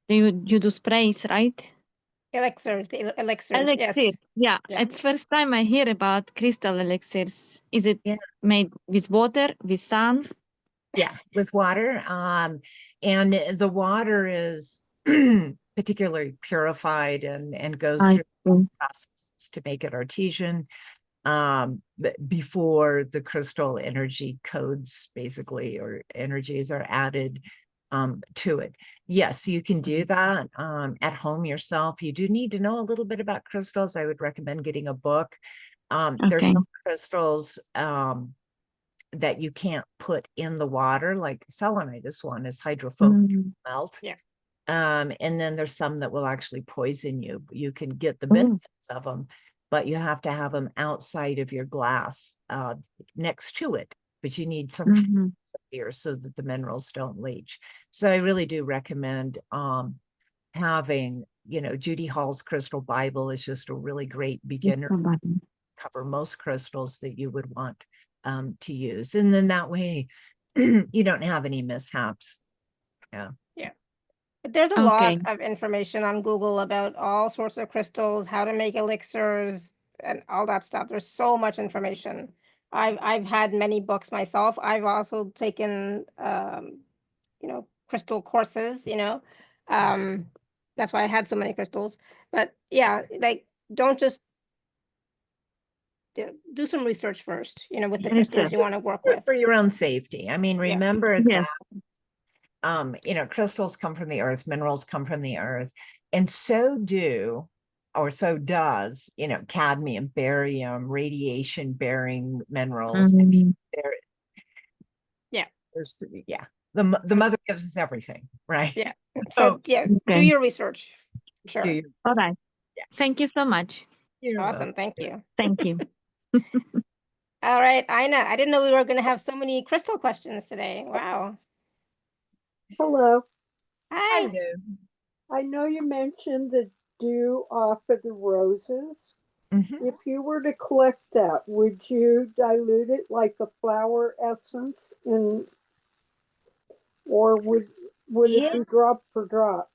[SPEAKER 6] you do sprays, right?
[SPEAKER 1] Elixirs, elixirs,
[SPEAKER 6] Elixir.
[SPEAKER 1] yes.
[SPEAKER 6] Yeah,
[SPEAKER 1] Yeah.
[SPEAKER 6] it's first time I hear about crystal elixirs. Is it
[SPEAKER 2] Yeah.
[SPEAKER 6] made with water, with sun?
[SPEAKER 2] Yeah, with water. And the water is particularly purified and goes
[SPEAKER 6] I
[SPEAKER 2] through
[SPEAKER 6] see.
[SPEAKER 2] processes to make it artesian before the crystal energy codes, basically, or energies are added to it. Yes, you can do that at home yourself. You do need to know a little bit about crystals. I would recommend getting a book. There's
[SPEAKER 6] Okay.
[SPEAKER 2] some crystals that you can't put in the water, like selenite. This one is hydrophobic, melt.
[SPEAKER 1] Yeah.
[SPEAKER 2] And then there's some that will actually poison you. You can get the
[SPEAKER 6] Oh.
[SPEAKER 2] benefits of them, but you have to have them outside of your glass next to it. But you need some kind of here so that the minerals don't leach. So I really do recommend having, you know, Judy Hall's Crystal Bible is just a really great beginner cover most crystals that you would want to use. And then that way you don't have any mishaps. Yeah.
[SPEAKER 1] Yeah. But there's a lot of information on Google about all sorts of crystals, how to make elixirs and all that stuff. There's so much information. I've had many books myself. I've also taken you know, crystal courses, you know. That's why I had so many crystals. But yeah, like don't just do some research first, you know, with the crystals you want to work with.
[SPEAKER 2] For your own safety. I mean, remember that you know, crystals come from the earth, minerals come from the earth, and so does, you know, cadmium, barium, radiation bearing minerals. I mean, the mother gives us everything, right?
[SPEAKER 1] Yeah. So do your research. Sure.
[SPEAKER 6] All right. Thank you so much.
[SPEAKER 1] Awesome. Thank you.
[SPEAKER 6] Thank you.
[SPEAKER 1] All right, Ina, I didn't know we were going to have so many crystal questions today. Wow.
[SPEAKER 7] Hello.
[SPEAKER 1] Hi.
[SPEAKER 7] I know you mentioned the dew off of the roses.
[SPEAKER 2] Mm-hmm.
[SPEAKER 7] If you were to collect that, would you dilute it like a flower essence or would it be drop per drop?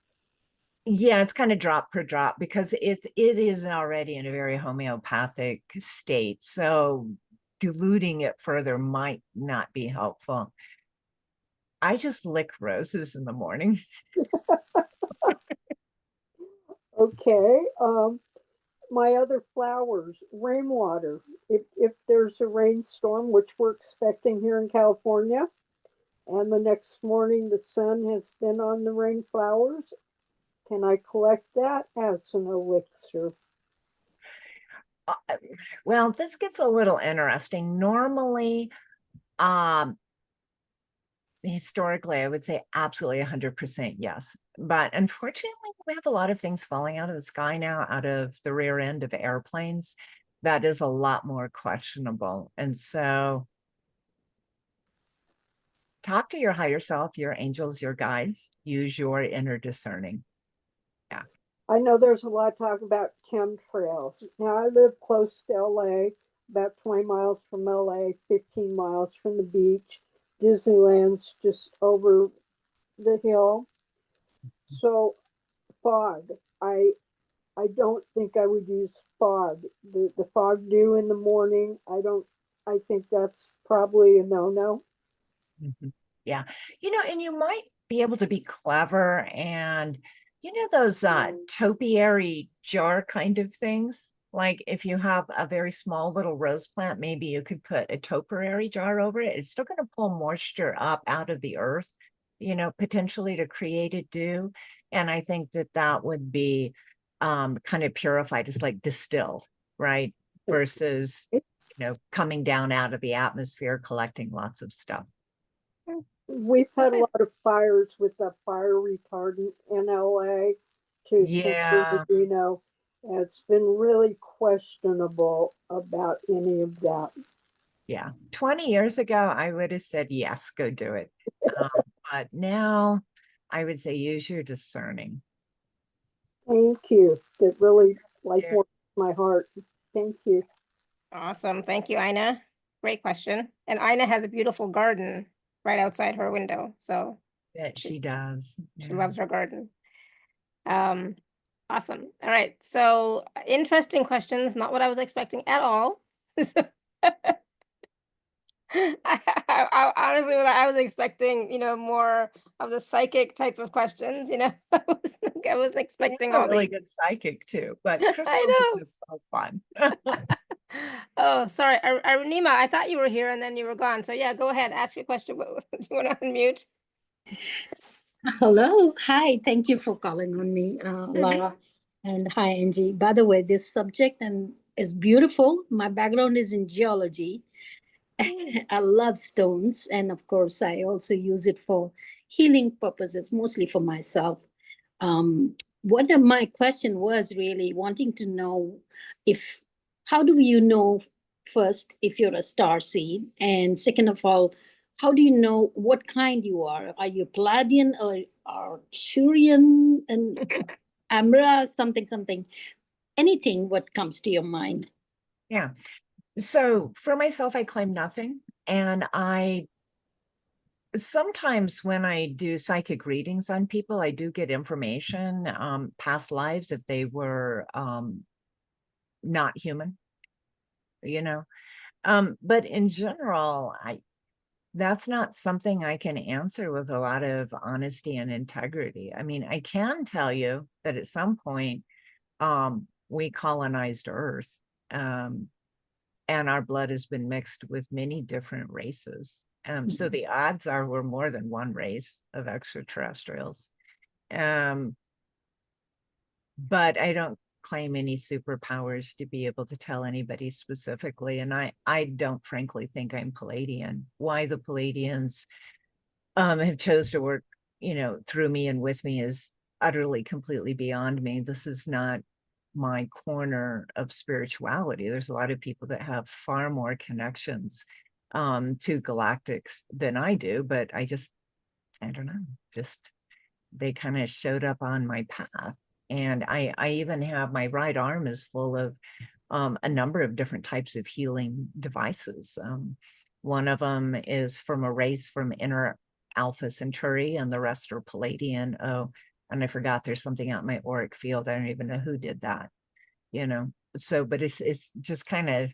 [SPEAKER 2] Yeah, it's kind of drop per drop because it is already in a very homeopathic state. So diluting it further might not be helpful. I just lick roses in the morning.
[SPEAKER 7] Okay. My other flowers, rainwater. If there's a rainstorm, which we're expecting here in California, and the next morning the sun has been on the rain flowers, can I collect that as an elixir?
[SPEAKER 2] Well, this gets a little interesting. Normally, historically, I would say absolutely 100% yes. But unfortunately, we have a lot of things falling out of the sky now, out of the rear end of airplanes. That is a lot more questionable. And so talk to your higher self, your angels, your guides, use your inner discerning. Yeah.
[SPEAKER 7] I know there's a lot of talk about chemtrails. Now, I live close to LA, about 20 miles from LA, 15 miles from the beach. Disneyland's just over the hill. So, fog. I don't think I would use fog. The fog dew in the morning, I think that's probably a no-no.
[SPEAKER 2] Mhm. Yeah. And you might be able to be clever and, those topiary jar kind of things. Like if you have a very small little rose plant, maybe you could put a topiary jar over it. It's still going to pull moisture up out of the earth, potentially to create a dew. And I think that would be kind of purified. It's like distilled, right? Versus, coming down out of the atmosphere, collecting lots of stuff.
[SPEAKER 7] We've had a lot of fires with the fire retardant in LA to San
[SPEAKER 2] Yeah.
[SPEAKER 7] Bernardino. And it's been really questionable about any of that.
[SPEAKER 2] Yeah. 20 years ago, I would have said, yes, go do it. But now I would say use your discerning.
[SPEAKER 7] Thank you. That really
[SPEAKER 2] Yeah.
[SPEAKER 7] warms my heart. Thank you.
[SPEAKER 1] Awesome. Thank you, Ina. Great question. And Ina has a beautiful garden right outside her window. So
[SPEAKER 2] Bet she does.
[SPEAKER 1] she
[SPEAKER 2] Yeah.
[SPEAKER 1] loves her garden. Awesome. All right. So interesting questions, not what I was expecting at all. I honestly, I was expecting, more of the psychic type of questions, I was expecting
[SPEAKER 2] I'm
[SPEAKER 1] all
[SPEAKER 2] a really
[SPEAKER 1] these.
[SPEAKER 2] good psychic too, but crystals
[SPEAKER 1] I
[SPEAKER 2] are just so fun.
[SPEAKER 1] Oh, sorry, Arunima, I thought you were here and then you were gone. So yeah, go ahead, ask your question. Do you want to unmute?
[SPEAKER 8] Hello. Hi. Thank you for calling on me, Laura. And hi, Angie. By the way, this subject is beautiful. My background is in geology. I love stones. And of course, I also use it for healing purposes, mostly for myself. What my question was really wanting to know how do you know first if you're a star seed? And second of all, how do you know what kind you are? Are you Palladian or Arcturian and Ambra, something? Anything what comes to your mind?
[SPEAKER 2] Yeah. So for myself, I claim nothing. And sometimes when I do psychic readings on people, I do get information, past lives, if they were not human, but in general, that's not something I can answer with a lot of honesty and integrity. I mean, I can tell you that at some point, we colonized Earth, and our blood has been mixed with many different races. So the odds are we're more than one race of extraterrestrials. But I don't claim any superpowers to be able to tell anybody specifically. And I don't frankly think I'm Palladian. Why the Palladians have chose to work, through me and with me is utterly, completely beyond me. This is not my corner of spirituality. There's a lot of people that have far more connections to galactics than I do, but I don't know, they kind of showed up on my path. And I even have my right arm is full of a number of different types of healing devices. One of them is from a race from Inner Alpha Centauri, and the rest are Palladian. Oh, and I forgot there's something out in my Auric Field. I don't even know who did that, So, but it's just kind of,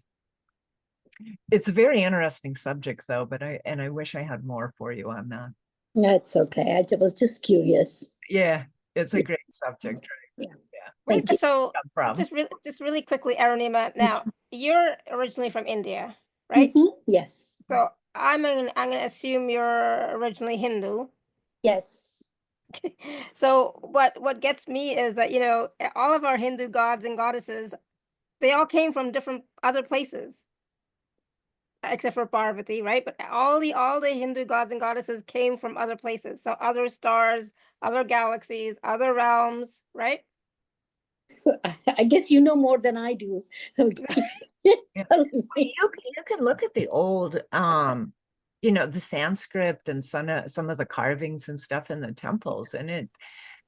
[SPEAKER 2] it's a very interesting subject though, but I wish I had more for you on that.
[SPEAKER 8] That's okay. I was just curious.
[SPEAKER 2] Yeah, it's a great subject. Right?
[SPEAKER 8] Yeah.
[SPEAKER 2] Where
[SPEAKER 8] Thank you.
[SPEAKER 1] So just really quickly, Arunima, now you're originally from India, right?
[SPEAKER 8] Yes.
[SPEAKER 1] So I'm gonna assume you're originally Hindu.
[SPEAKER 8] Yes.
[SPEAKER 1] So what gets me is that, all of our Hindu gods and goddesses, they all came from different other places. except for Parvati, right? But all the Hindu gods and goddesses came from other places. So other stars, other galaxies, other realms, right?
[SPEAKER 8] I guess you know more than I do.
[SPEAKER 2] Yeah.
[SPEAKER 8] Tell me.
[SPEAKER 2] You can look at the old, the Sanskrit and some of the carvings and stuff in the temples, and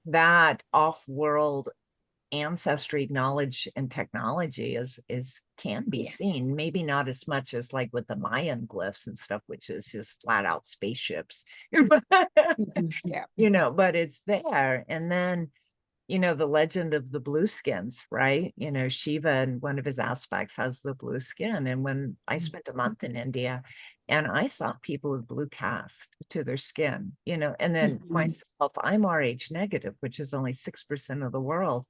[SPEAKER 2] that off-world ancestry knowledge and technology can be seen. Maybe not as much as like with the Mayan glyphs and stuff, which is just flat out spaceships.
[SPEAKER 8] Yeah.
[SPEAKER 2] But it's there. And then the legend of the blue skins, right? Shiva and one of his aspects has the blue skin. And when I spent a month in India and I saw people with blue cast to their skin, and then myself, I'm Rh negative, which is only 6% of the world.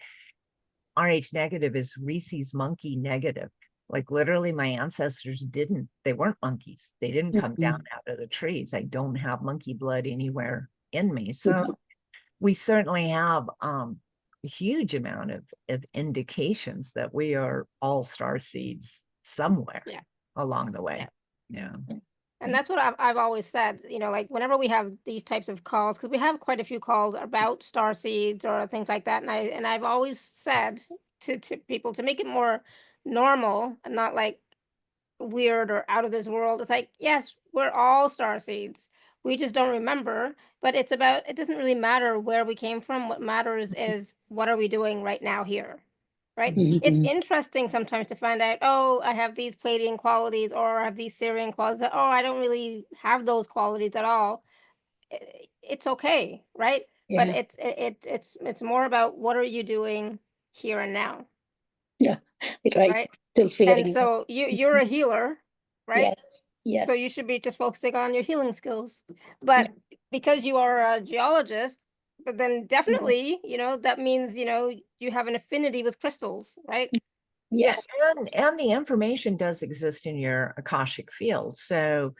[SPEAKER 2] Rh negative is Rhesus monkey negative. Like literally my ancestors they weren't monkeys. They didn't come down out of the trees. I don't have monkey blood anywhere in me. So we certainly have a huge amount of indications that we are all star seeds somewhere along the way. Yeah.
[SPEAKER 1] And that's what I've always said, like whenever we have these types of calls, because we have quite a few calls about star seeds or things like that. And I've always said to people to make it more normal and not like weird or out of this world. It's like, yes, we're all star seeds. We just don't remember, but it doesn't really matter where we came from. What matters is what are we doing right now here, right? It's interesting sometimes to find out, oh, I have these Pleiadian qualities or I have these Syrian qualities. Oh, I don't really have those qualities at all. It's okay, right?
[SPEAKER 8] Yeah.
[SPEAKER 1] But it's more about what are you doing here and now,
[SPEAKER 8] Yeah, right.
[SPEAKER 1] right?
[SPEAKER 8] Still figuring
[SPEAKER 1] And
[SPEAKER 8] it out.
[SPEAKER 1] so you're a healer, right?
[SPEAKER 8] Yes.
[SPEAKER 1] So you should be just focusing on your healing skills. But because you are a geologist, but then definitely, that means, you have an affinity with crystals, right?
[SPEAKER 8] Yes.
[SPEAKER 2] And the information does exist in your akashic field. So,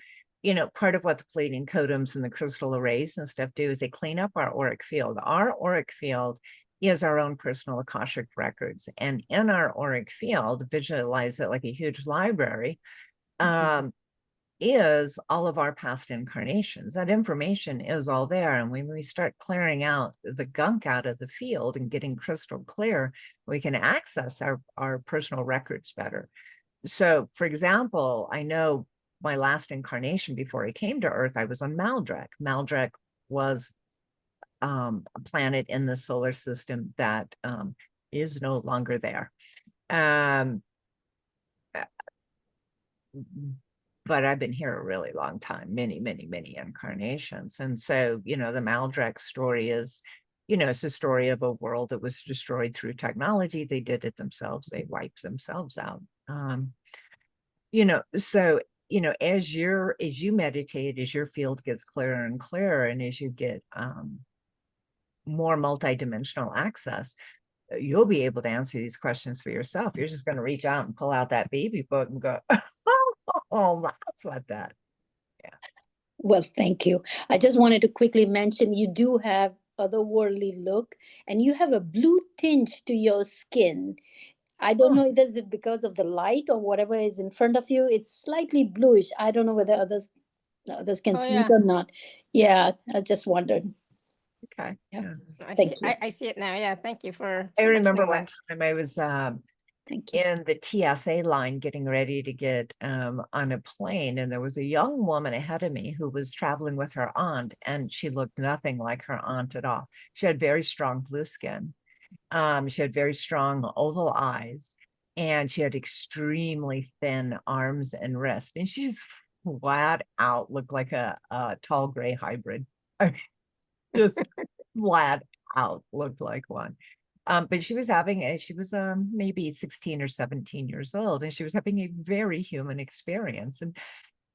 [SPEAKER 2] part of what the Pleiadian totems and the crystal arrays and stuff do is they clean up our auric field. Our auric field is our own personal akashic records. And in our auric field, visualize it like a huge library, is all of our past incarnations. That information is all there. And when we start clearing out the gunk out of the field and getting crystal clear, we can access our personal records better. So, for example, I know my last incarnation before I came to Earth, I was on Maldrek. Maldrek was a planet in the solar system that is no longer there. But I've been here a really long time, many, many, many incarnations. And so, the Maldrek story is, it's a story of a world that was destroyed through technology. They did it themselves. They wiped themselves out. So, as you meditate, as your field gets clearer and clearer, and as you get more multidimensional access, you'll be able to answer these questions for yourself. You're just going to reach out and pull out that baby book and go, oh, that's what that. Yeah.
[SPEAKER 8] Well, thank you. I just wanted to quickly mention you do have otherworldly look and you have a blue tinge to your skin. I don't know, is it because of the light or whatever is in front of you? It's slightly bluish. I don't know whether others can see it or not. Yeah, I just wondered.
[SPEAKER 2] Okay.
[SPEAKER 8] Yeah.
[SPEAKER 1] Thank you. I see it now. Yeah, thank you for.
[SPEAKER 2] I remember one time I was
[SPEAKER 8] thank you.
[SPEAKER 2] in the TSA line getting ready to get on a plane, and there was a young woman ahead of me who was traveling with her aunt, and she looked nothing like her aunt at all. She had very strong blue skin. She had very strong oval eyes, and she had extremely thin arms and wrists, and she's flat out looked like a tall gray hybrid. Just flat out looked like one. But she was maybe 16 or 17 years old, and she was having a very human experience and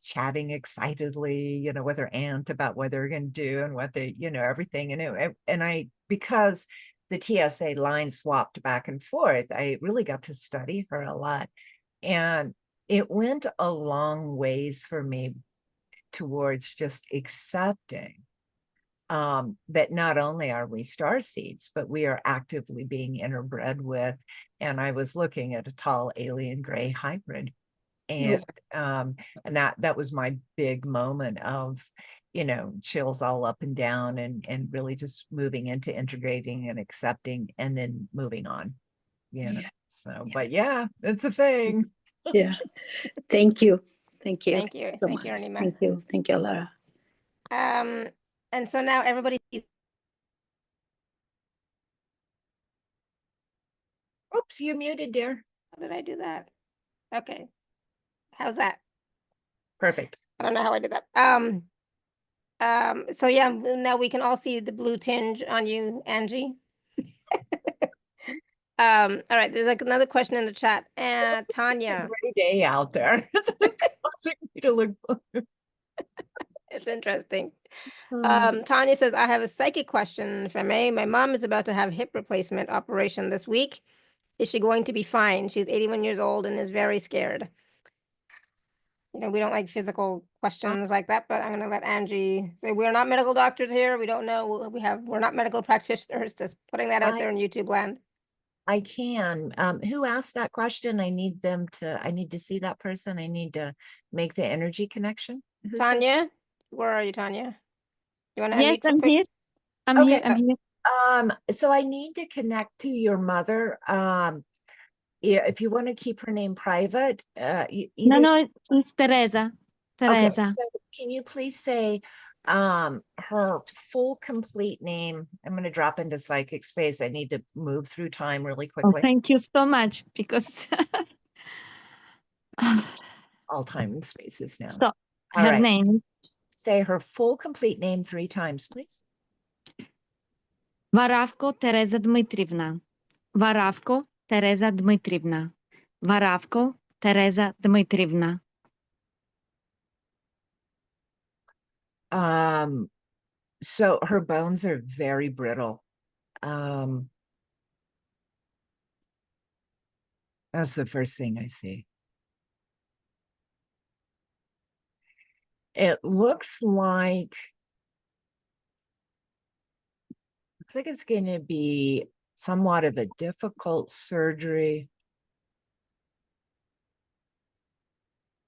[SPEAKER 2] chatting excitedly, with her aunt about what they're going to do and what they, everything. And because the TSA line swapped back and forth, I really got to study her a lot. And it went a long ways for me towards just accepting that not only are we star seeds, but we are actively being interbred with. And I was looking at a tall alien gray hybrid. And that was my big moment of, chills all up and down, and really just moving into integrating and accepting and then moving on. So, but yeah, it's a thing.
[SPEAKER 8] Yeah. Thank you. Thank you.
[SPEAKER 1] Thank you.
[SPEAKER 8] So
[SPEAKER 1] Thank you,
[SPEAKER 8] much.
[SPEAKER 1] Arnima.
[SPEAKER 8] Thank you. Thank you, Laura.
[SPEAKER 1] And so now everybody sees.
[SPEAKER 2] Oops, you muted, dear.
[SPEAKER 1] How did I do that? Okay. How's that?
[SPEAKER 2] Perfect.
[SPEAKER 1] I don't know how I did that. So yeah, now we can all see the blue tinge on you, Angie. All right, there's like another question in the chat. Tanya,
[SPEAKER 2] Great day out there. It's causing me to look blue.
[SPEAKER 1] it's interesting. Tanya says, I have a psychic question, if I may. My mom is about to have hip replacement operation this week. Is she going to be fine? She's 81 years old and is very scared. We don't like physical questions like that, but I'm going to let Angie say, we're not medical doctors here. We don't know. We're not medical practitioners. Just putting that out there in YouTube land.
[SPEAKER 2] I can. Who asked that question? I need to see that person. I need to make the energy connection. Who said-
[SPEAKER 1] Tanya, where are you, Tanya? You want to
[SPEAKER 6] Yes,
[SPEAKER 1] unmute
[SPEAKER 6] I'm
[SPEAKER 1] quick?
[SPEAKER 6] here. I'm
[SPEAKER 2] Okay.
[SPEAKER 6] here. I'm here.
[SPEAKER 2] So I need to connect to your mother. If you want to keep her name private,
[SPEAKER 6] No,
[SPEAKER 2] either.
[SPEAKER 6] no, it's Teresa.
[SPEAKER 2] Okay.
[SPEAKER 6] Teresa.
[SPEAKER 2] So can you please say her full complete name? I'm going to drop into psychic space. I need to move through time really
[SPEAKER 6] Oh,
[SPEAKER 2] quickly.
[SPEAKER 6] thank you so much because
[SPEAKER 2] All time and spaces now.
[SPEAKER 6] so
[SPEAKER 2] All
[SPEAKER 6] her
[SPEAKER 2] right.
[SPEAKER 6] name
[SPEAKER 2] Say her full complete name 3 times, please.
[SPEAKER 6] Varavko Teresa Dmitrievna. Varavko Teresa Dmitrievna. Varavko Teresa Dmitrievna.
[SPEAKER 2] So her bones are very brittle. That's the first thing I see. It looks like it's going to be somewhat of a difficult surgery.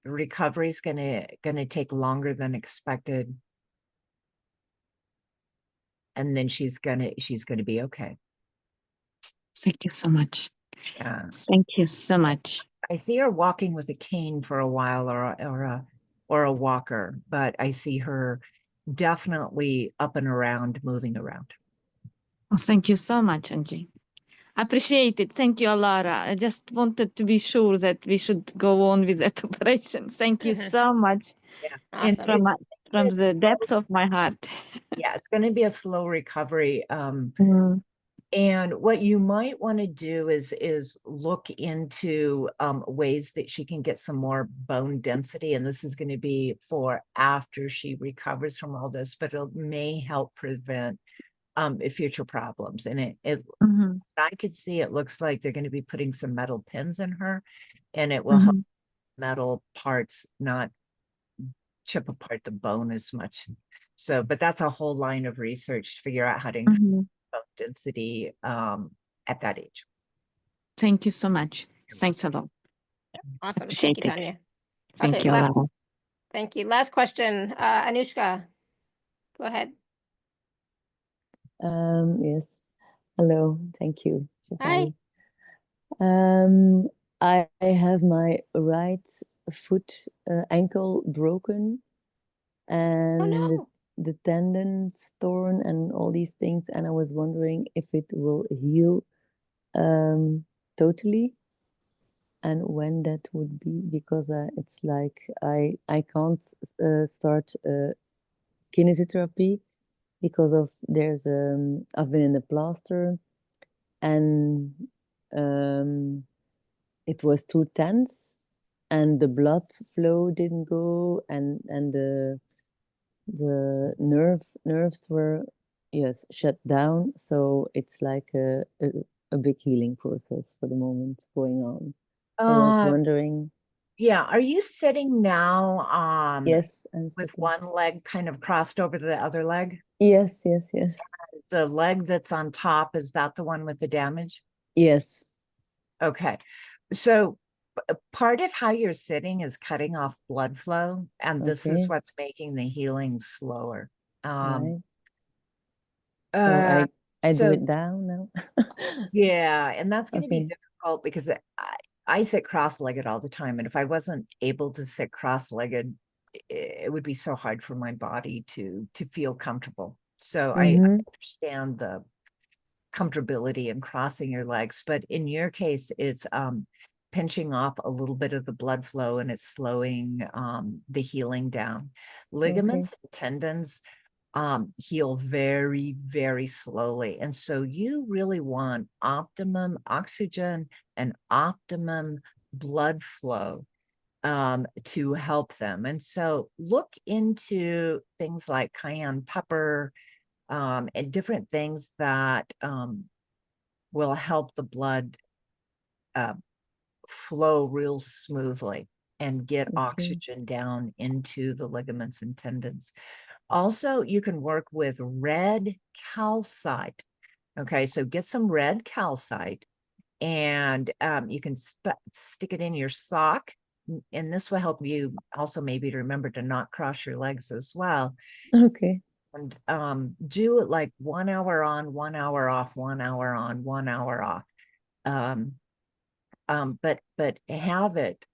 [SPEAKER 2] The recovery is going to take longer than expected. And then she's going to be okay.
[SPEAKER 6] Thank you so much.
[SPEAKER 2] Yeah.
[SPEAKER 6] Thank you so much.
[SPEAKER 2] I see her walking with a cane for a while, or a walker, but I see her definitely up and around, moving around.
[SPEAKER 6] Oh, thank you so much, Angie. I appreciate it. Thank you, Laura. I just wanted to be sure that we should go on with that operation. Thank you so much.
[SPEAKER 2] Yeah.
[SPEAKER 1] Awesome.
[SPEAKER 2] And
[SPEAKER 6] From the depth of my heart.
[SPEAKER 2] yeah, it's going to be a slow recovery.
[SPEAKER 6] Mm.
[SPEAKER 2] And what you might want to do is look into ways that she can get some more bone density. And this is going to be for after she recovers from all this, but it may help prevent future problems. And I could see, it looks like they're going to be putting some metal pins in her, and it will help metal parts not chip apart the bone as much. So, but that's a whole line of research to figure out how to increase bone density at that age.
[SPEAKER 6] Thank you so much. Thanks a lot.
[SPEAKER 1] Awesome. Thank you, Tanya.
[SPEAKER 6] Thank you, Laura.
[SPEAKER 1] Thank you. Last question, Anushka, go ahead.
[SPEAKER 9] Yes. Hello. Thank you.
[SPEAKER 1] Hi.
[SPEAKER 9] I have my right foot ankle broken, and the tendons torn and all these things, and I was wondering if it will heal totally, and when that would be, because it's like I can't start kinesiotherapy because of I've been in the plaster, and it was too tense, and the blood flow didn't go, and the nerves were shut down. So it's like a big healing process for the moment going on. And I was wondering.
[SPEAKER 2] Yeah, are you sitting now?
[SPEAKER 9] Yes, I'm
[SPEAKER 2] with
[SPEAKER 9] sitting.
[SPEAKER 2] one leg kind of crossed over the other leg?
[SPEAKER 9] Yes.
[SPEAKER 2] The leg that's on top, is that the one with the damage?
[SPEAKER 9] Yes.
[SPEAKER 2] Okay. So part of how you're sitting is cutting off blood flow, and this is
[SPEAKER 9] Okay.
[SPEAKER 2] what's making the healing slower.
[SPEAKER 9] Right. So
[SPEAKER 2] Uh,
[SPEAKER 9] I do
[SPEAKER 2] so
[SPEAKER 9] it down now.
[SPEAKER 2] yeah, and that's going to be
[SPEAKER 9] Okay.
[SPEAKER 2] difficult because I sit cross-legged all the time, and if I wasn't able to sit cross-legged, it would be so hard for my body to feel comfortable. So I understand the comfortability in crossing your legs, but in your case, it's pinching off a little bit of the blood flow, and it's slowing the healing down. Ligaments and tendons heal very, very slowly. And so you really want optimum oxygen and optimum blood flow to help them. And so look into things like cayenne pepper and different things that will help the blood flow real smoothly and get oxygen down into the ligaments and tendons. Also, you can work with red calcite. Okay, so get some red calcite, and you can stick it in your sock, and this will help you also maybe to remember to not cross your legs as well.
[SPEAKER 9] Okay.
[SPEAKER 2] And do it like 1 hour on, 1 hour off, 1 hour on, 1 hour off. But have it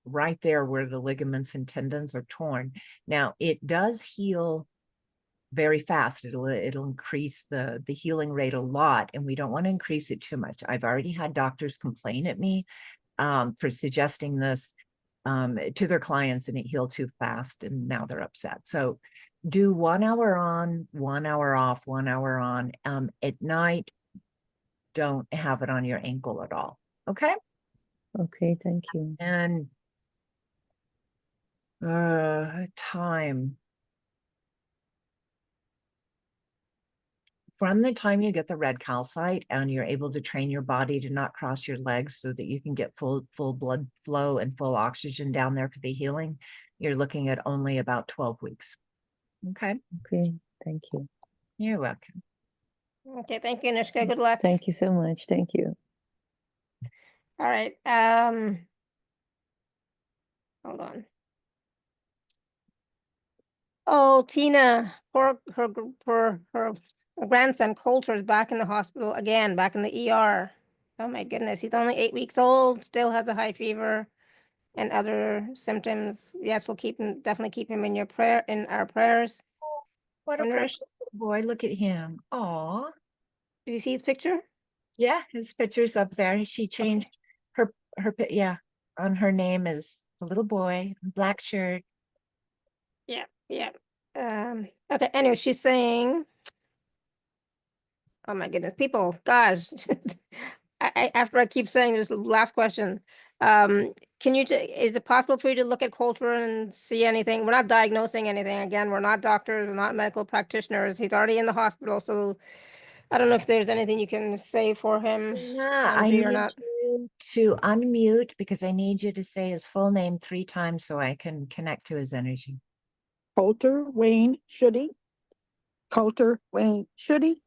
[SPEAKER 2] right there where the ligaments and tendons are torn. Now, it does heal very fast. It'll increase the healing rate a lot, and we don't want to increase it too much. I've already had doctors complain at me for suggesting this to their clients, and it healed too fast, and now they're upset. So do 1 hour on, 1 hour off, 1 hour on. At night, don't have it on your ankle at all. Okay.
[SPEAKER 9] Okay, thank you.
[SPEAKER 2] And time. From the time you get the red calcite and you're able to train your body to not cross your legs so that you can get full blood flow and full oxygen down there for the healing, you're looking at only about 12 weeks. Okay.
[SPEAKER 9] Okay, thank you.
[SPEAKER 2] You're welcome.
[SPEAKER 1] Okay, thank you, Anushka. Good luck.
[SPEAKER 9] Thank you so much. Thank you.
[SPEAKER 1] All right. Hold on. Oh, Tina, her grandson Coulter is back in the hospital again, back in the ER. Oh my goodness, he's only 8 weeks old, still has a high fever and other symptoms. Yes, we'll definitely keep him in our prayers.
[SPEAKER 2] What a precious little boy. Look at him. Aw.
[SPEAKER 1] Do you see his picture?
[SPEAKER 2] Yeah, his picture's up there. She changed yeah, on her name is a little boy, black shirt.
[SPEAKER 1] Yeah. Okay, anyway, she's saying, oh my goodness, people, gosh. After I keep saying this last question, is it possible for you to look at Coulter and see anything? We're not diagnosing anything. Again, we're not doctors, we're not medical practitioners. He's already in the hospital, so I don't know if there's anything you can say for him,
[SPEAKER 2] Yeah, I
[SPEAKER 1] Angie,
[SPEAKER 2] need
[SPEAKER 1] or not.
[SPEAKER 2] you to unmute because I need you to say his full name 3 times so I can connect to his energy.
[SPEAKER 10] Coulter Wayne Schutte. Coulter Wayne Schutte.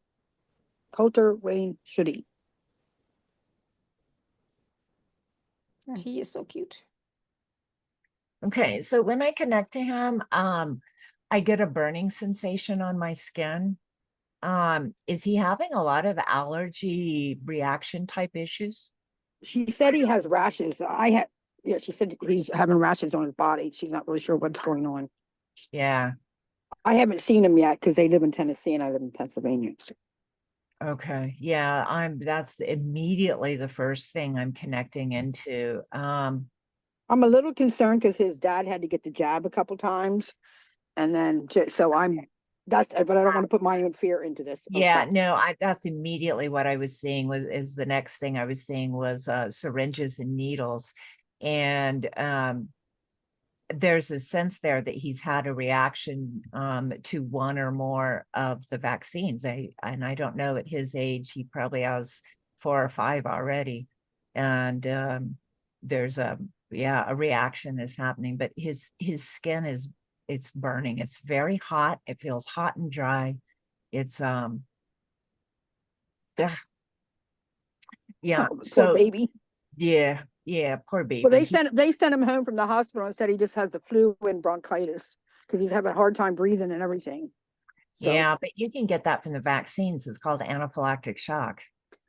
[SPEAKER 10] Coulter Wayne Schutte.
[SPEAKER 1] He is so cute.
[SPEAKER 2] Okay, so when I connect to him, I get a burning sensation on my skin. Is he having a lot of allergy reaction type issues?
[SPEAKER 10] She said he has rashes. She said he's having rashes on his body. She's not really sure what's going on.
[SPEAKER 2] Yeah.
[SPEAKER 10] I haven't seen him yet because they live in Tennessee and I live in Pennsylvania.
[SPEAKER 2] Okay. Yeah, that's immediately the first thing I'm connecting into.
[SPEAKER 10] I'm a little concerned because his dad had to get the jab a couple times. And then, so but I don't want to put my own fear into this.
[SPEAKER 2] Yeah, no, that's immediately what I was seeing is the next thing I was seeing was syringes and needles. And there's a sense there that he's had a reaction to one or more of the vaccines. And I don't know, at his age, he probably has 4 or 5 already. And there's a reaction is happening, but his skin it's burning. It's very hot. It feels hot and dry. It's yeah.
[SPEAKER 10] Oh, so baby.
[SPEAKER 2] Yeah. Yeah, poor
[SPEAKER 10] Well,
[SPEAKER 2] baby.
[SPEAKER 10] they sent him home from the hospital and said he just has the flu and bronchitis because he's having a hard time breathing and everything. So,
[SPEAKER 2] yeah, but you can get that from the vaccines. It's called anaphylactic shock.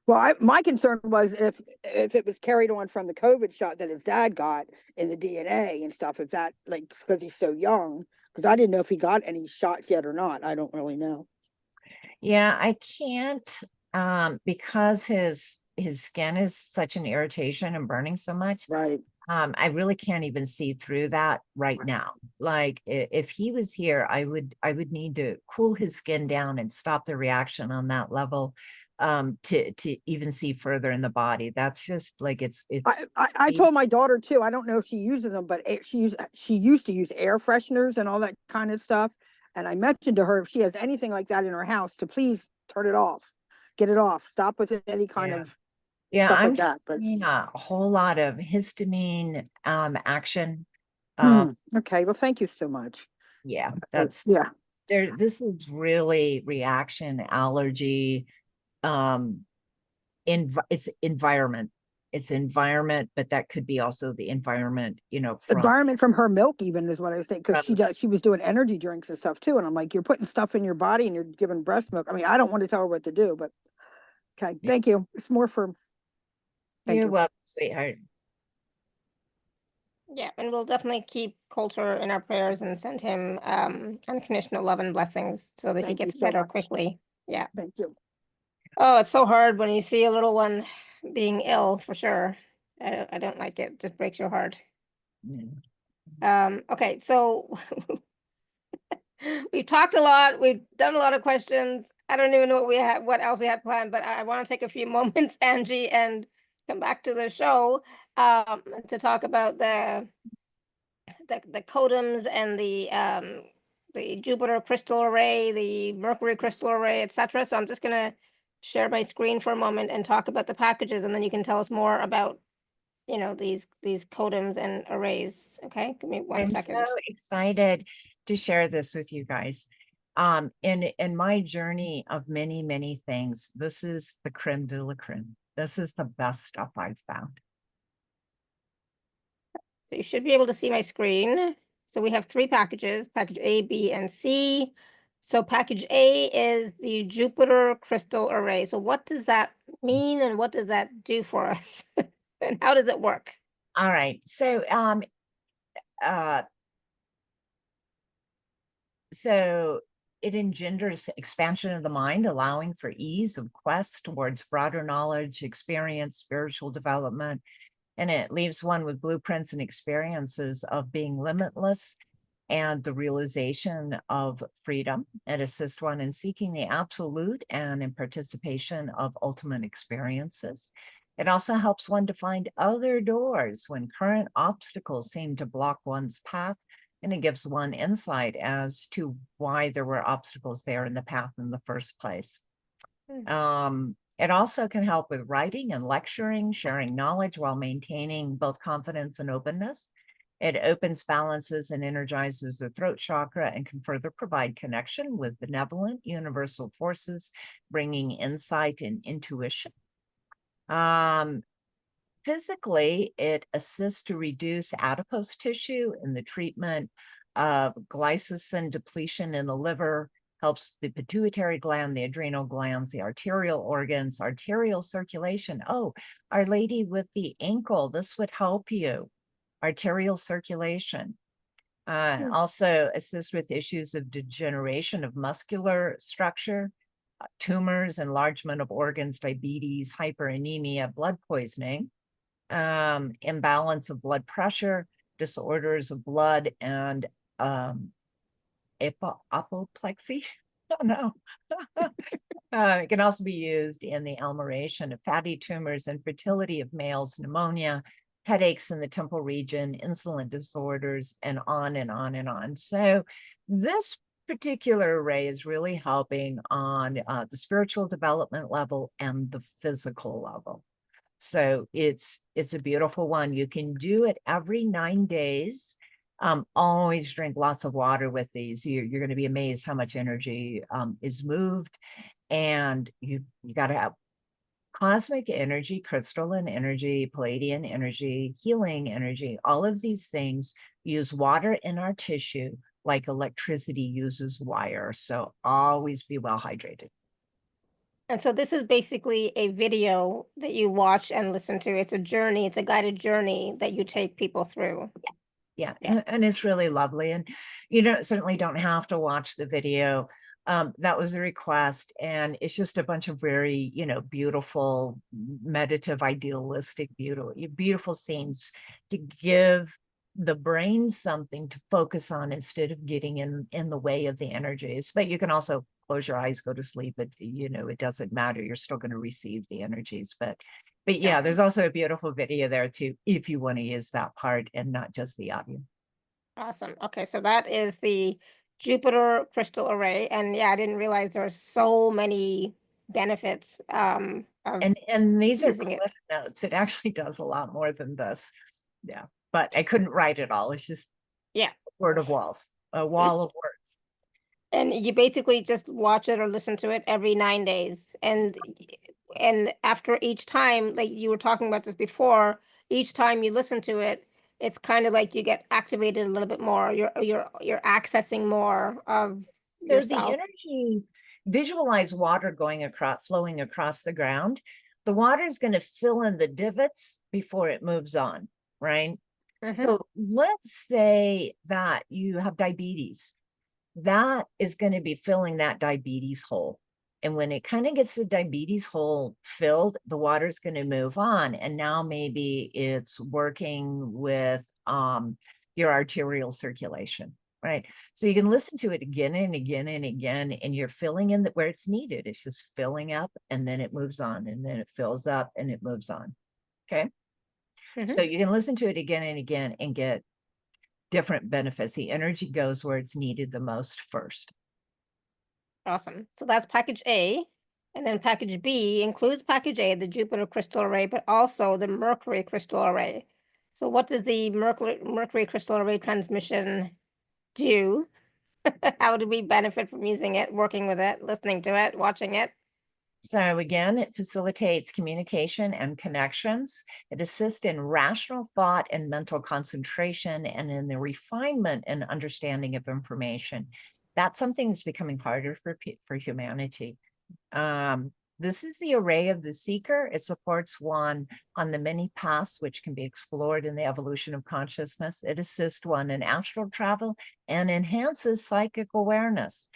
[SPEAKER 10] well, my concern was if it was carried on from the COVID shot that his dad got in the DNA and stuff, if that, like, because he's so young, because I didn't know if he got any shots yet or not. I don't really know.
[SPEAKER 2] Yeah, I can't because his skin is such an irritation and burning so much.
[SPEAKER 10] Right.
[SPEAKER 2] I really can't even see through that right now. Like if he was here, I would need to cool his skin down and stop the reaction on that level to even see further in the body. That's just like it's
[SPEAKER 10] I told my daughter too. I don't know if she uses them, but she used to use air fresheners and all that kind of stuff. And I mentioned to her if she has anything like that in her house to please turn it off, get it off, stop with any kind of stuff
[SPEAKER 2] I'm
[SPEAKER 10] like that.
[SPEAKER 2] just
[SPEAKER 10] But
[SPEAKER 2] seeing a whole lot of histamine action.
[SPEAKER 10] okay, well, thank you so much.
[SPEAKER 2] Yeah, that's
[SPEAKER 10] Yeah.
[SPEAKER 2] there. This is really reaction allergy. It's environment. It's environment, but that could be also the environment, from
[SPEAKER 10] Environment from her milk even is what I was thinking, because she was doing energy drinks and stuff too. And I'm like, you're putting stuff in your body and you're giving breast milk. I mean, I don't want to tell her what to do, but okay, thank you. It's more for thank
[SPEAKER 2] You're
[SPEAKER 10] you.
[SPEAKER 2] welcome, sweetheart.
[SPEAKER 1] Yeah, and we'll definitely keep Coulter in our prayers and send him unconditional love and blessings so that he
[SPEAKER 10] Thank you
[SPEAKER 1] gets
[SPEAKER 10] so
[SPEAKER 1] better
[SPEAKER 10] much.
[SPEAKER 1] quickly. Yeah.
[SPEAKER 10] Thank you.
[SPEAKER 1] Oh, it's so hard when you see a little one being ill, for sure. I don't like it. Just breaks your heart. Okay, so we've talked a lot. We've done a lot of questions. I don't even know what else we had planned, but I want to take a few moments, Angie, and come back to the show to talk about the CODMs and the Jupiter crystal array, the Mercury crystal array, etc. So I'm just gonna share my screen for a moment and talk about the packages, and then you can tell us more about these CODMs and arrays. Okay, give me one second.
[SPEAKER 2] I'm so excited to share this with you guys. In my journey of many things, this is the creme de la creme. This is the best stuff I've found.
[SPEAKER 1] So you should be able to see my screen. So we have 3 packages, package A, B, and C. So package A is the Jupiter crystal array. So what does that mean and what does that do for us? And how does it work?
[SPEAKER 2] All right. So it engenders expansion of the mind, allowing for ease of quest towards broader knowledge, experience, spiritual development. And it leaves one with blueprints and experiences of being limitless and the realization of freedom. It assists one in seeking the absolute and in participation of ultimate experiences. It also helps one to find other doors when current obstacles seem to block one's path, and it gives one insight as to why there were obstacles there in the path in the first place. It also can help with writing and lecturing, sharing knowledge while maintaining both confidence and openness. It opens, balances, and energizes the throat chakra and can further provide connection with benevolent universal forces, bringing insight and intuition. Physically, it assists to reduce adipose tissue in the treatment of glycogen depletion in the liver, helps the pituitary gland, the adrenal glands, the arterial organs, arterial circulation. Oh, Our Lady with the ankle, this would help you. Arterial circulation. Also assists with issues of degeneration of muscular structure, tumors, enlargement of organs, diabetes, hyperanemia, blood poisoning, imbalance of blood pressure, disorders of blood, and apoplexy. Oh no. It can also be used in the amelioration of fatty tumors, infertility of males, pneumonia, headaches in the temple region, insulin disorders, and on and on and on. So this particular array is really helping on the spiritual development level and the physical level. So it's a beautiful one. You can do it every 9 days. Always drink lots of water with these. You're going to be amazed how much energy is moved, and you got to have Cosmic energy, crystalline energy, Palladian energy, healing energy, all of these things use water in our tissue like electricity uses wire. So always be well hydrated.
[SPEAKER 1] And so this is basically a video that you watch and listen to. It's a journey, it's a guided journey that you take people through.
[SPEAKER 2] Yeah, and it's really lovely. And you certainly don't have to watch the video. That was a request, and it's just a bunch of very, beautiful, meditative, idealistic, beautiful scenes to give the brain something to focus on instead of getting in the way of the energies. But you can also close your eyes, go to sleep. But it doesn't matter. You're still going to receive the energies. But yeah,
[SPEAKER 1] Awesome.
[SPEAKER 2] there's also a beautiful video there too, if you want to use that part and not just the audio.
[SPEAKER 1] Awesome. Okay, so that is the Jupiter crystal array. And yeah, I didn't realize there are so many benefits of
[SPEAKER 2] And these are
[SPEAKER 1] using it.
[SPEAKER 2] cliff notes. It actually does a lot more than this. Yeah, but I couldn't write it all. It's just
[SPEAKER 1] Yeah.
[SPEAKER 2] a wall of words.
[SPEAKER 1] And you basically just watch it or listen to it every 9 days. And after each time, like you were talking about this before, each time you listen to it, it's kind of like you get activated a little bit more. You're accessing more of
[SPEAKER 2] So
[SPEAKER 1] yourself.
[SPEAKER 2] the energy, visualize water flowing across the ground. The water is going to fill in the divots before it moves on, right? So let's say that you have diabetes. That is going to be filling that diabetes hole. And when it kind of gets the diabetes hole filled, the water is going to move on. And now maybe it's working with your arterial circulation, right? So you can listen to it again and again and again, and you're filling in where it's needed. It's just filling up, and then it moves on, and then it fills up, and it moves on. Okay. So you can listen to it again and again and get different benefits. The energy goes where it's needed the most first.
[SPEAKER 1] Awesome. So that's package A. And then package B includes package A, the Jupiter crystal array, but also the Mercury crystal array. So what does the Mercury crystal array transmission do? How do we benefit from using it, working with it, listening to it, watching it?
[SPEAKER 2] So again, it facilitates communication and connections. It assists in rational thought and mental concentration, and in the refinement and understanding of information. That's something that's becoming harder for humanity. This is the array of the seeker. It supports one on the many paths which can be explored in the evolution of consciousness. It assists one in astral travel and enhances psychic awareness.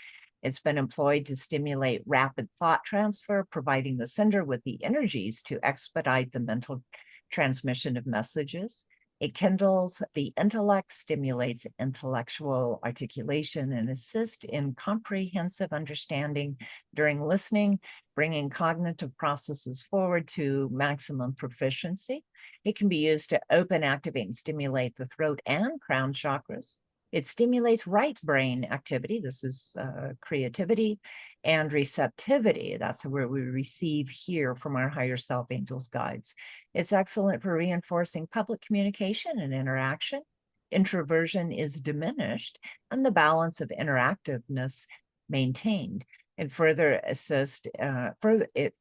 [SPEAKER 2] It's been employed to stimulate rapid thought transfer, providing the sender with the energies to expedite the mental transmission of messages. It kindles the intellect, stimulates intellectual articulation, and assists in comprehensive understanding during listening, bringing cognitive processes forward to maximum proficiency. It can be used to open, activate, and stimulate the throat and crown chakras. It stimulates right brain activity. This is creativity and receptivity. That's where we receive here from our higher self, angels, guides. It's excellent for reinforcing public communication and interaction. Introversion is diminished and the balance of interactiveness maintained. And it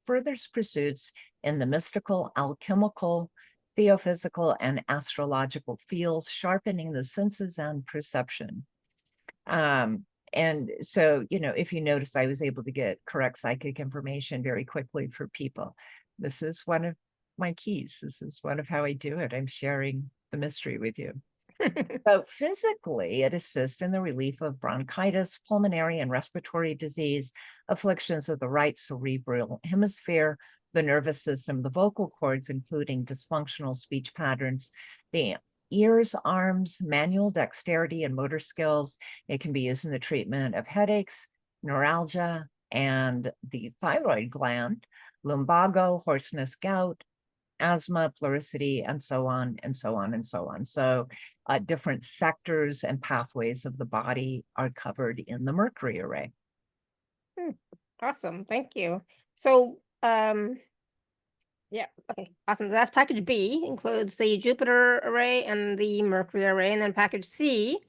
[SPEAKER 2] furthers pursuits in the mystical, alchemical, theophysical, and astrological fields, sharpening the senses and perception. And so, if you notice, I was able to get correct psychic information very quickly for people. This is one of my keys. This is one of how I do it. I'm sharing the mystery with you. So physically, it assists in the relief of bronchitis, pulmonary and respiratory disease, afflictions of the right cerebral hemisphere, the nervous system, the vocal cords, including dysfunctional speech patterns, the ears, arms, manual dexterity, and motor skills. It can be used in the treatment of headaches, neuralgia, and the thyroid gland, lumbago, hoarseness, gout, asthma, pleurisy, and so on, and so on, and so on. So different sectors and pathways of the body are covered in the Mercury array.
[SPEAKER 1] Awesome. Thank you. So, yeah, okay, awesome. So that's package B, includes the Jupiter array and the Mercury array. And then package C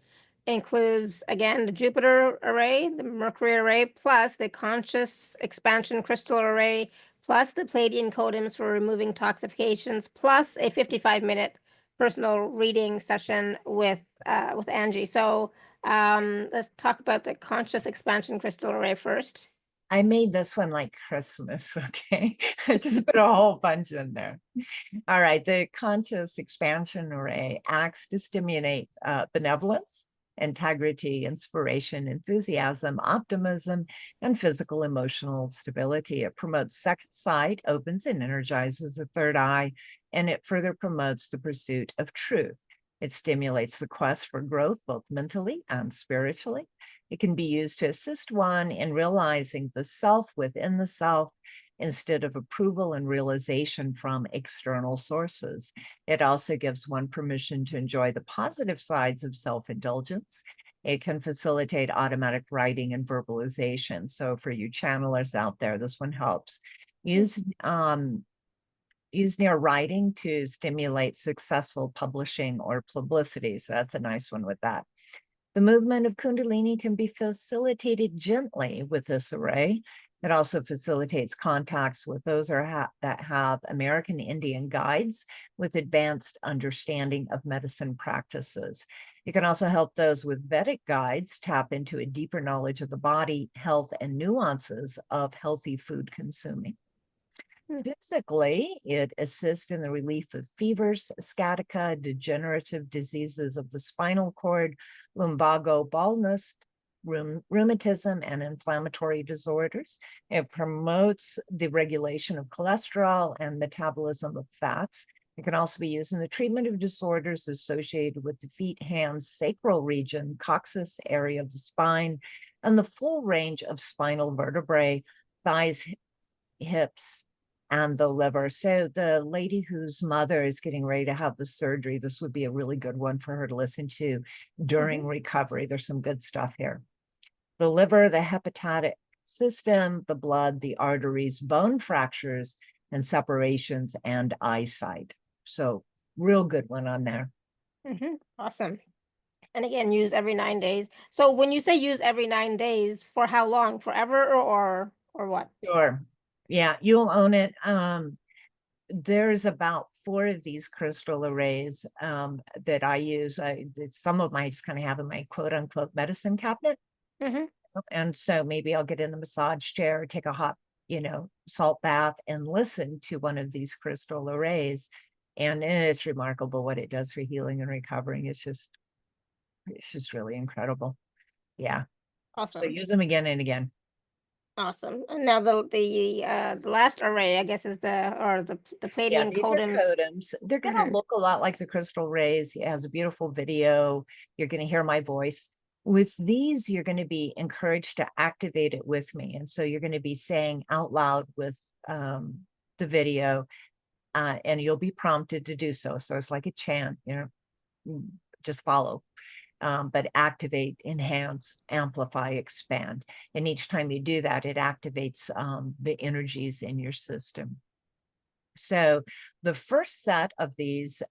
[SPEAKER 1] includes, again, the Jupiter array, the Mercury array, plus the conscious expansion crystal array, plus the Palladian codems for removing toxifications, plus a 55-minute personal reading session with Angie. So let's talk about the conscious expansion crystal array first.
[SPEAKER 2] I made this one like Christmas, okay? I just put a whole bunch in there. All right, the conscious expansion array acts to stimulate benevolence, integrity, inspiration, enthusiasm, optimism, and physical emotional stability. It promotes second sight, opens and energizes the third eye, and it further promotes the pursuit of truth. It stimulates the quest for growth, both mentally and spiritually. It can be used to assist one in realizing the self within the self instead of approval and realization from external sources. It also gives one permission to enjoy the positive sides of self-indulgence. It can facilitate automatic writing and verbalization. So for you channelers out there, this one helps. Use near writing to stimulate successful publishing or publicity. So that's a nice one with that. The movement of Kundalini can be facilitated gently with this array. It also facilitates contacts with those that have American Indian guides with advanced understanding of medicine practices. It can also help those with Vedic guides tap into a deeper knowledge of the body, health, and nuances of healthy food consuming. Physically, it assists in the relief of fevers, sciatica, degenerative diseases of the spinal cord, lumbago, baldness, rheumatism, and inflammatory disorders. It promotes the regulation of cholesterol and metabolism of fats. It can also be used in the treatment of disorders associated with the feet, hands, sacral region, coccyx area of the spine, and the full range of spinal vertebrae, thighs, hips, and the liver. So the lady whose mother is getting ready to have the surgery, this would be a really good one for her to listen to during recovery. There's some good stuff here. The liver, the hepatic system, the blood, the arteries, bone fractures and separations, and eyesight. So real good one on there.
[SPEAKER 1] Awesome. And again, use every 9 days. So when you say use every 9 days, for how long? Forever or what?
[SPEAKER 2] Sure. Yeah, you'll own it. There's about 4 of these crystal arrays that I use. Some of them I just kind of have in my quote unquote medicine cabinet. And so maybe I'll get in the massage chair, take a hot, salt bath and listen to one of these crystal arrays. And it's remarkable what it does for healing and recovering. It's just really incredible. Yeah.
[SPEAKER 1] Awesome.
[SPEAKER 2] So use them again and again.
[SPEAKER 1] Awesome. And now the last array, I guess, is the Palladian
[SPEAKER 2] these
[SPEAKER 1] codems.
[SPEAKER 2] are codems. They're going to look a lot like the crystal rays. It has a beautiful video. You're going to hear my voice. With these, you're going to be encouraged to activate it with me. And so you're going to be saying out loud with the video, and you'll be prompted to do so. So it's like a chant, just follow. But activate, enhance, amplify, expand. And each time you do that, it activates the energies in your system. So the first set of these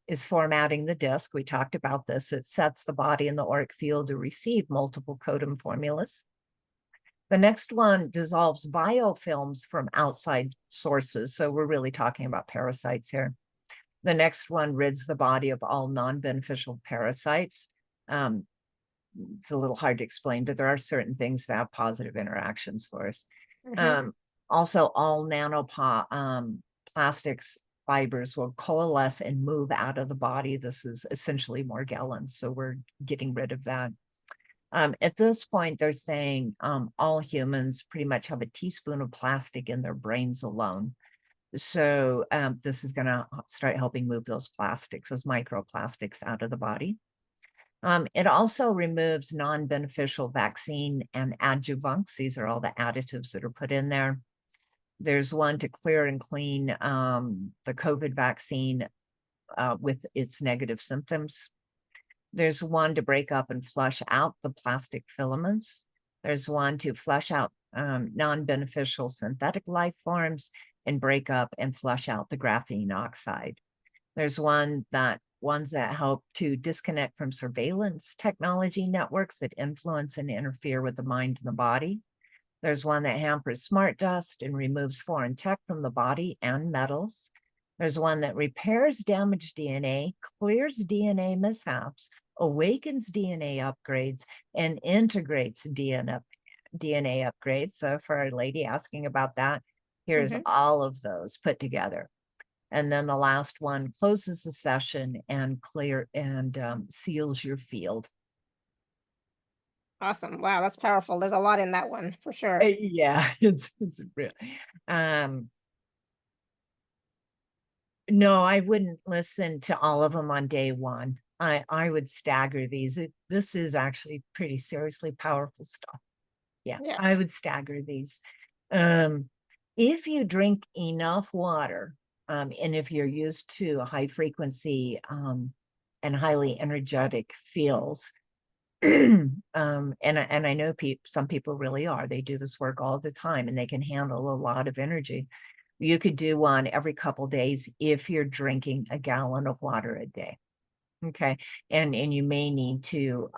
[SPEAKER 2] is formatting the disc. We talked about this. It sets the body in the auric field to receive multiple codon formulas. The next one dissolves biofilms from outside sources. So we're really talking about parasites here. The next one rids the body of all non-beneficial parasites. It's a little hard to explain, but there are certain things that have positive interactions for us. Also, all nanoplastics fibers will coalesce and move out of the body. This is essentially Morgellons, so we're getting rid of that. At this point, they're saying all humans pretty much have a teaspoon of plastic in their brains alone. So this is going to start helping move those plastics, those microplastics out of the body. It also removes non-beneficial vaccine and adjuvants. These are all the additives that are put in there. There's one to clear and clean the COVID vaccine with its negative symptoms. There's one to break up and flush out the plastic filaments. There's one to flush out non-beneficial synthetic life forms and break up and flush out the graphene oxide. There's one that ones that help to disconnect from surveillance technology networks that influence and interfere with the mind and the body. There's one that hampers smart dust and removes foreign tech from the body and metals. There's one that repairs damaged DNA, clears DNA mishaps, awakens DNA upgrades, and integrates DNA upgrades. So for our lady asking about that, here's all of those put together. And then the last one closes the session and seals your field.
[SPEAKER 1] Awesome. Wow, that's powerful. There's a lot in that one for sure.
[SPEAKER 2] Yeah, it's real. No, I wouldn't listen to all of them on day one. I would stagger these. This is actually pretty seriously powerful stuff. Yeah, I would stagger these. If you drink enough water, and if you're used to high frequency and highly energetic fields, and I know some people really are. They do this work all the time and they can handle a lot of energy. You could do one every couple days if you're drinking a gallon of water a day. Okay. And you may need to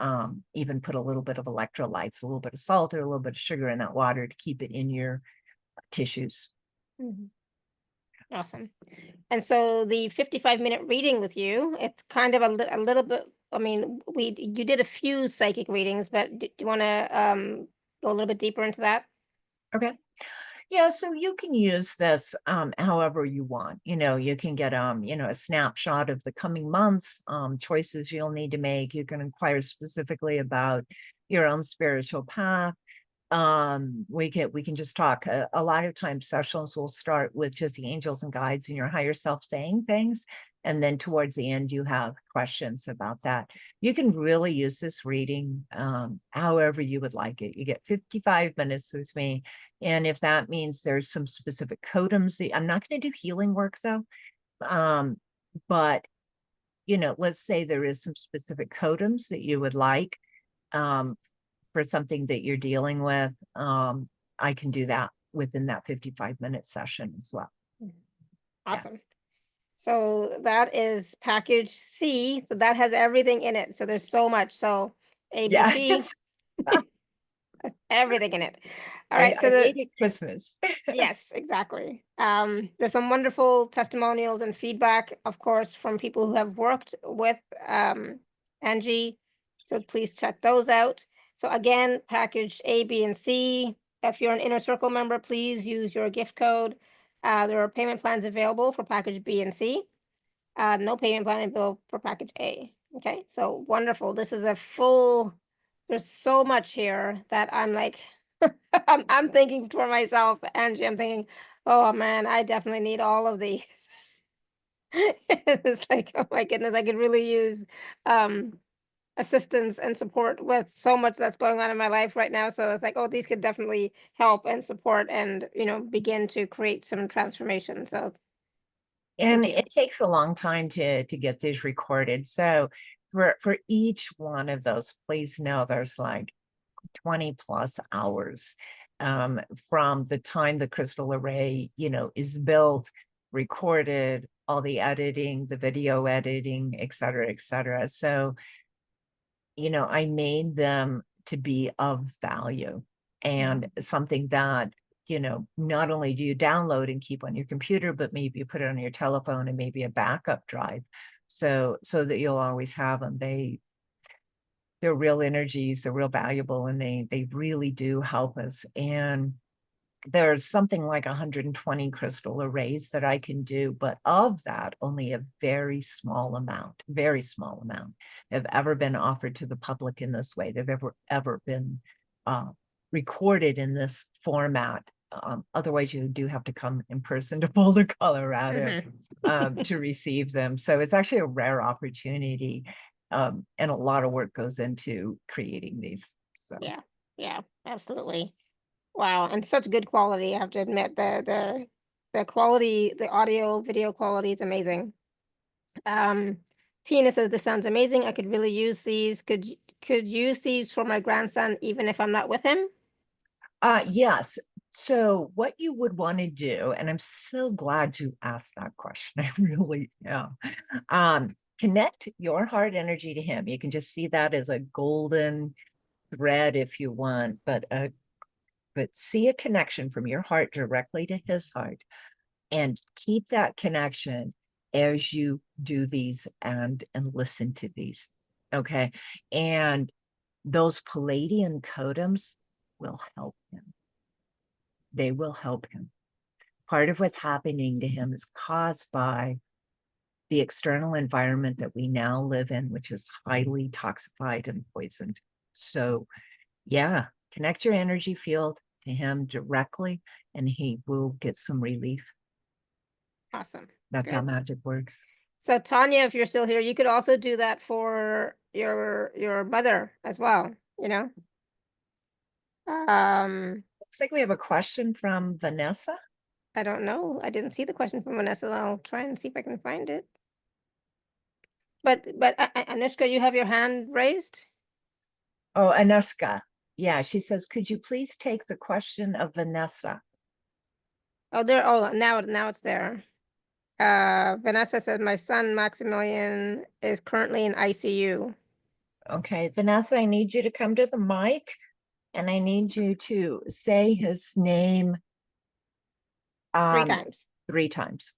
[SPEAKER 2] even put a little bit of electrolytes, a little bit of salt or a little bit of sugar in that water to keep it in your tissues.
[SPEAKER 1] Awesome. And so the 55-minute reading with you, it's kind of a little bit, I mean, you did a few psychic readings, but do you want to go a little bit deeper into that?
[SPEAKER 2] Okay. Yeah, so you can use this however you want. You can get a snapshot of the coming months, choices you'll need to make. You can inquire specifically about your own spiritual path. We can just talk. A lot of times sessions will start with just the angels and guides and your higher self saying things. And then towards the end, you have questions about that. You can really use this reading however you would like it. You get 55 minutes with me. And if that means there's some specific totems, I'm not going to do healing work though. But, let's say there is some specific totems that you would like for something that you're dealing with. I can do that within that 55-minute session as well.
[SPEAKER 1] Awesome. Yeah. So that is package C. So that has everything in it. So there's so much. So ABC, everything in it. All right. So
[SPEAKER 2] I made it Christmas.
[SPEAKER 1] Yes, exactly. There's some wonderful testimonials and feedback, of course, from people who have worked with Angie. So please check those out. So again, package A, B, and C. If you're an Inner Circle member, please use your gift code. There are payment plans available for package B and C. No payment plan available for package A. Okay, so wonderful. This is there's so much here that I'm like, I'm thinking for myself, Angie, I'm thinking, oh man, I definitely need all of these. It's like, oh my goodness, I could really use assistance and support with so much that's going on in my life right now. So it's like, oh, these could definitely help and support and, begin to create some transformation. So
[SPEAKER 2] and it takes a long time to get these recorded. So for each one of those, please know there's like 20 plus hours from the time the crystal array, is built, recorded, all the editing, the video editing, et cetera, et cetera. So, I made them to be of value and something that, not only do you download and keep on your computer, but maybe you put it on your telephone and maybe a backup drive so that you'll always have them. They're real energies, they're real valuable, and they really do help us. And there's something like 120 crystal arrays that I can do, but of that, only a very small amount have ever been offered to the public in this way. They've ever been recorded in this format. Otherwise, you do have to come in person to Boulder, Colorado to receive them. So it's actually a rare opportunity. And a lot of work goes into creating these. So
[SPEAKER 1] yeah, absolutely. Wow, and such good quality. I have to admit, the quality, the audio, video quality is amazing. Tina says this sounds amazing. I could really use these. Could use these for my grandson, even if I'm not with him.
[SPEAKER 2] Yes. So what you would want to do, and I'm so glad you asked that question. I really am. connect your heart energy to him. You can just see that as a golden thread if you want, but see a connection from your heart directly to his heart, and keep that connection as you do these and listen to these. Okay. And those Palladian totems will help him. They will help him. Part of what's happening to him is caused by the external environment that we now live in, which is highly toxified and poisoned. So yeah, connect your energy field to him directly and he will get some relief.
[SPEAKER 1] Awesome.
[SPEAKER 2] That's how
[SPEAKER 1] Good.
[SPEAKER 2] magic works.
[SPEAKER 1] So Tanya, if you're still here, you could also do that for your mother as well, you know?
[SPEAKER 2] Looks like we have a question from Vanessa.
[SPEAKER 1] I don't know. I didn't see the question from Vanessa. I'll try and see if I can find it. But Anushka, you have your hand raised?
[SPEAKER 2] Oh, Anushka. Yeah, she says, could you please take the question of Vanessa?
[SPEAKER 1] Oh, there. Oh, now it's there. Vanessa said, my son Maximilian is currently in ICU.
[SPEAKER 2] Okay, Vanessa, I need you to come to the mic and I need you to say his name
[SPEAKER 1] 3 times.
[SPEAKER 2] 3 times.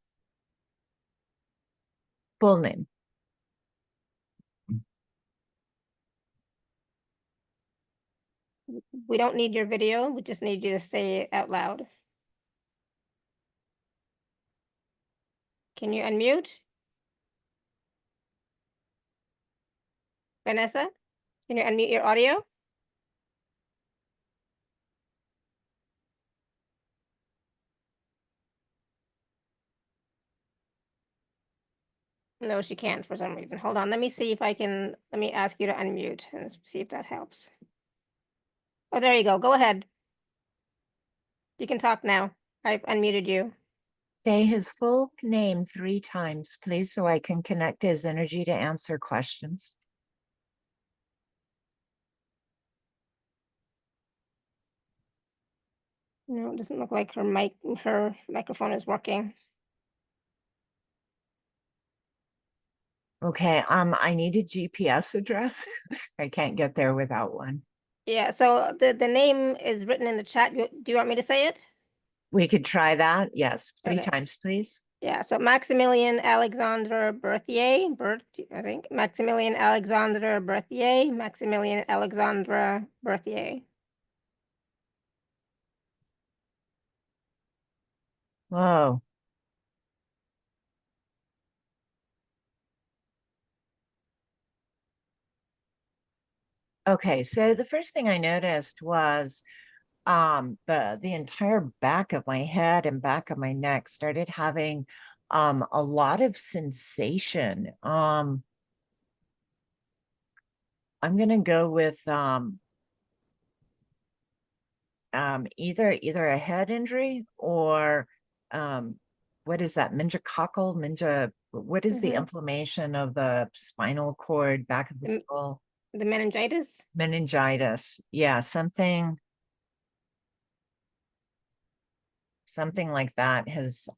[SPEAKER 2] Full name.
[SPEAKER 1] We don't need your video. We just need you to say it out loud. Can you unmute? Vanessa, can you unmute your audio? No, she can't for some reason. Hold on. Let me see if I can. Let me ask you to unmute and see if that helps. Oh, there you go. Go ahead. You can talk now. I've unmuted you.
[SPEAKER 2] Say his full name 3 times, please, so I can connect his energy to answer questions.
[SPEAKER 1] No, it doesn't look like her microphone is working.
[SPEAKER 2] Okay, I need a GPS address. I can't get there without one.
[SPEAKER 1] Yeah, so the name is written in the chat. Do you want me to say it?
[SPEAKER 2] We could try that. Yes, 3
[SPEAKER 1] Okay.
[SPEAKER 2] times, please.
[SPEAKER 1] Yeah, so Maximilian Alexandre Berthier, I think. Maximilian Alexandre Berthier, Maximilian Alexandre Berthier.
[SPEAKER 2] Whoa. Okay, so the first thing I noticed was the entire back of my head and back of my neck started having a lot of sensation. I'm gonna go with either a head injury or what is that, meningococcal, what is the inflammation of the spinal cord, back of the skull?
[SPEAKER 1] The meningitis?
[SPEAKER 2] Meningitis. Yeah, something like that has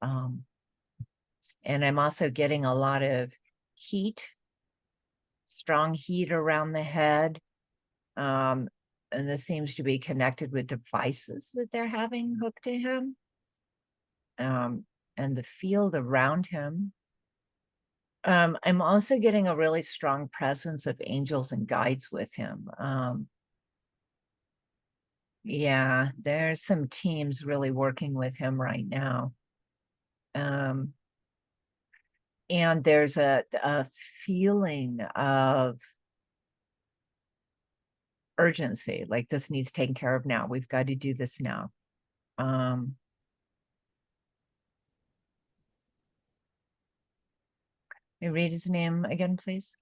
[SPEAKER 2] and I'm also getting a lot of heat, strong heat around the head. And this seems to be connected with devices that they're having hooked to him. And the field around him. I'm also getting a really strong presence of angels and guides with him. Yeah, there's some teams really working with him right now. And there's a feeling of urgency, like this needs taken care of now. We've got to do this now. Read his name again, please.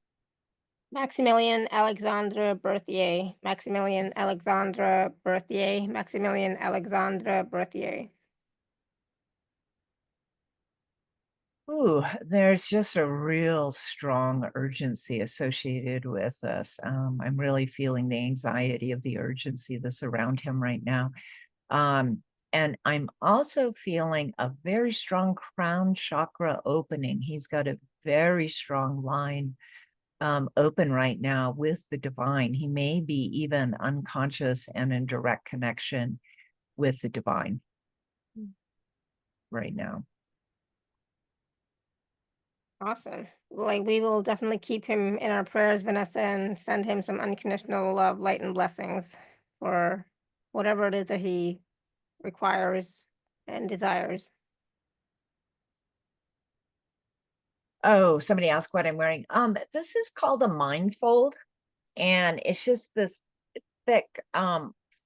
[SPEAKER 1] Maximilian Alexandre Berthier. Maximilian Alexandre Berthier. Maximilian Alexandre Berthier.
[SPEAKER 2] Ooh, there's just a real strong urgency associated with this. I'm really feeling the anxiety of the urgency that's around him right now. And I'm also feeling a very strong crown chakra opening. He's got a very strong line open right now with the divine. He may be even unconscious and in direct connection with the divine right now.
[SPEAKER 1] Awesome. Like, we will definitely keep him in our prayers, Vanessa, and send him some unconditional love, light, and blessings for whatever it is that he requires and desires.
[SPEAKER 2] Oh, somebody asked what I'm wearing. This is called a mindfold, and it's just this thick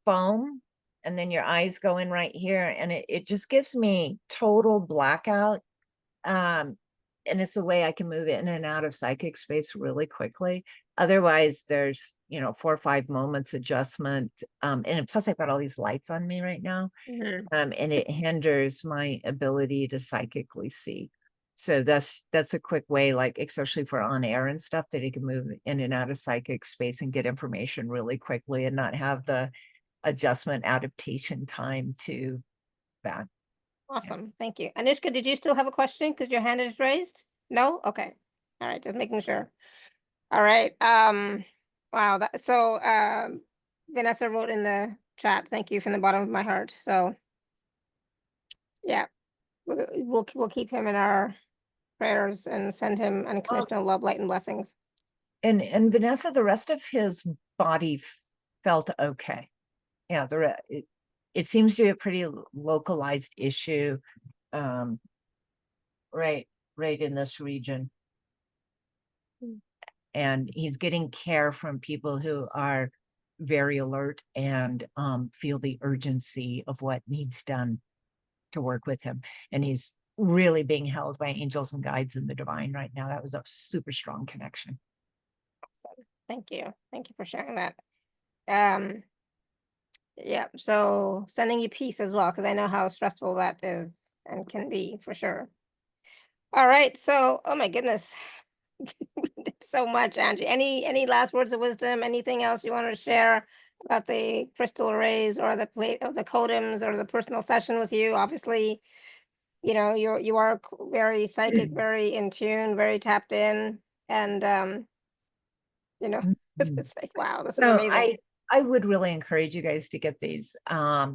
[SPEAKER 2] foam, and then your eyes go in right here, and it just gives me total blackout. And it's a way I can move in and out of psychic space really quickly. Otherwise, there's 4 or 5 moments adjustment. And plus I've got all these lights on me right now. And it hinders my ability to psychically see. So that's a quick way, like especially for on air and stuff, that you can move in and out of psychic space and get information really quickly and not have the adjustment adaptation time to that.
[SPEAKER 1] Awesome. Thank you. Anushka, did you still have a question? Because your hand is raised? No? Okay. All right. Just making sure. All right. Wow. Vanessa wrote in the chat, thank you from the bottom of my heart. So yeah, we'll keep him in our prayers and send him unconditional love, light, and blessings.
[SPEAKER 2] And Vanessa, the rest of his body felt okay. Yeah, it seems to be a pretty localized issue, right in this region. And he's getting care from people who are very alert and feel the urgency of what needs done to work with him. And he's really being held by angels and guides in the divine right now. That was a super strong connection.
[SPEAKER 1] Awesome. Thank you. Thank you for sharing that. Yeah, so sending you peace as well, because I know how stressful that is and can be for sure. All right, so oh my goodness. We did so much, Angie. Any last words of wisdom? Anything else you want to share about the crystal arrays or the plate of the totems or the personal session with you? Obviously, you are very psychic, very in tune, very tapped in, and it's like, wow, this is amazing.
[SPEAKER 2] I would really encourage you guys to get these. I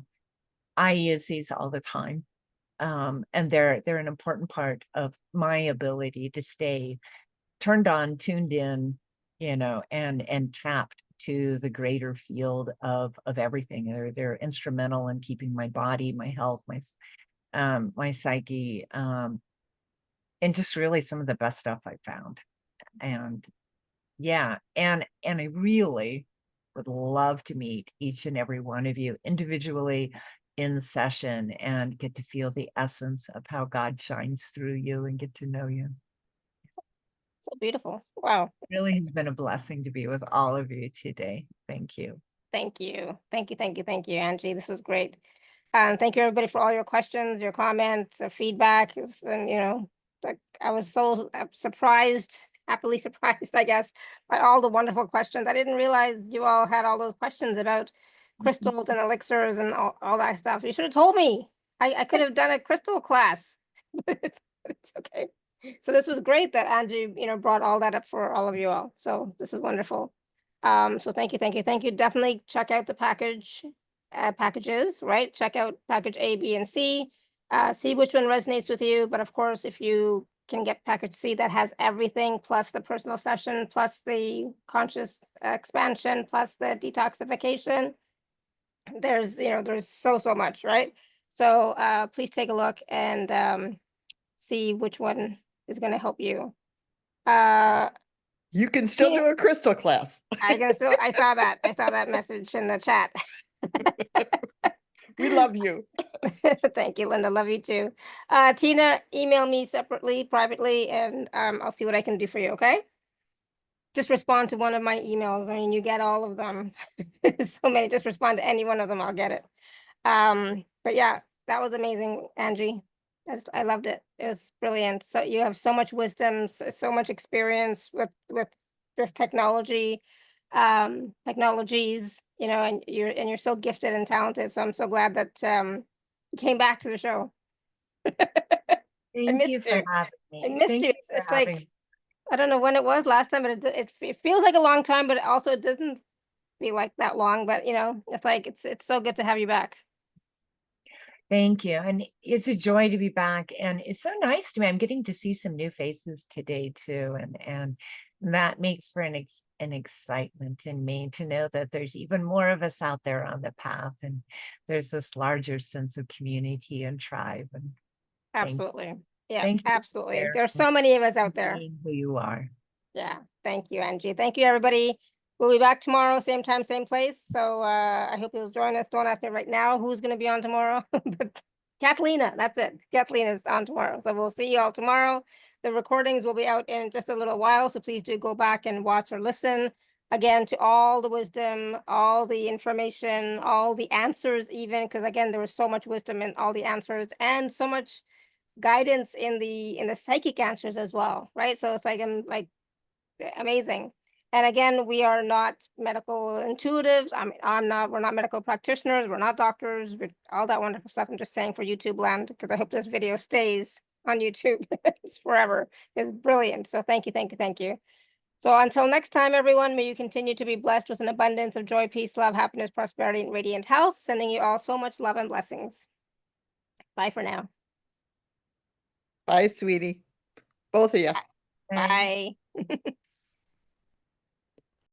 [SPEAKER 2] use these all the time. And they're an important part of my ability to stay turned on, tuned in, and tapped to the greater field of everything. They're instrumental in keeping my body, my health, my psyche, and just really some of the best stuff I found. And yeah, and I really would love to meet each and every one of you individually in session and get to feel the essence of how God shines through you and get to know you.
[SPEAKER 1] So beautiful. Wow.
[SPEAKER 2] It really has been a blessing to be with all of you today. Thank you.
[SPEAKER 1] Thank you. Thank you, Angie. This was great. Thank you, everybody, for all your questions, your comments, feedback. And I was so surprised, happily surprised, I guess, by all the wonderful questions. I didn't realize you all had all those questions about crystals and elixirs and all that stuff. You should have told me. I could have done a crystal class. It's okay. So this was great that Angie, brought all that up for all of you all. So this is wonderful. So thank you. Definitely check out the packages, right? Check out package A, B, and C. See which one resonates with you. But of course, if you can get package C, that has everything, plus the personal session, plus the conscious expansion, plus the detoxification. There's so much, right? So please take a look and see which one is going to help you.
[SPEAKER 3] You can still do a crystal class.
[SPEAKER 1] I saw that message in the chat.
[SPEAKER 3] We love you.
[SPEAKER 1] Thank you, Linda. Love you too. Tina, email me separately, privately, and I'll see what I can do for you, okay? Just respond to one of my emails. I mean, you get all of them. So many. Just respond to any one of them. I'll get it. But yeah, that was amazing, Angie. I loved it. It was brilliant. So you have so much wisdom, so much experience with this technologies, and you're so gifted and talented. So I'm so glad that you came back to the show.
[SPEAKER 2] Thank you for having
[SPEAKER 1] I missed
[SPEAKER 2] Thank
[SPEAKER 1] you.
[SPEAKER 2] you
[SPEAKER 1] It's,
[SPEAKER 2] for
[SPEAKER 1] it's like,
[SPEAKER 2] having.
[SPEAKER 1] I don't know when it was last time, but it feels like a long time, but also it doesn't feel like that long, but you know, it's like, it's so good to have you back.
[SPEAKER 2] Thank you. And it's a joy to be back. And it's so nice to me. I'm getting to see some new faces today too. And that makes for an excitement in me to know that there's even more of us out there on the path. And there's this larger sense of community and tribe. And
[SPEAKER 1] Absolutely. Yeah,
[SPEAKER 2] thank you for
[SPEAKER 1] absolutely.
[SPEAKER 2] sharing
[SPEAKER 1] There's so many of us out there.
[SPEAKER 2] being who you are.
[SPEAKER 1] Yeah. Thank you, Angie. Thank you, everybody. We'll be back tomorrow, same time, same place. So I hope you'll join us. Don't ask me right now who's going to be on tomorrow. But Kathlina, that's it. Kathlina's on tomorrow. So we'll see you all tomorrow. The recordings will be out in just a little while. So please do go back and watch or listen again to all the wisdom, all the information, all the answers, even because again, there was so much wisdom in all the answers and so much guidance in the psychic answers as well. Right. So it's like I'm like amazing. And again, we are not medical intuitives. We're not medical practitioners. We're not doctors, with all that wonderful stuff. I'm just saying for YouTube land, because I hope this video stays on YouTube it's forever. It's brilliant. So thank you, thank you, thank you. So until next time, everyone, may you continue to be blessed with an abundance of joy, peace, love, happiness, prosperity, and radiant health. Sending you all so much love and blessings. Bye for now.
[SPEAKER 3] Bye, sweetie. Both of you.
[SPEAKER 1] Bye.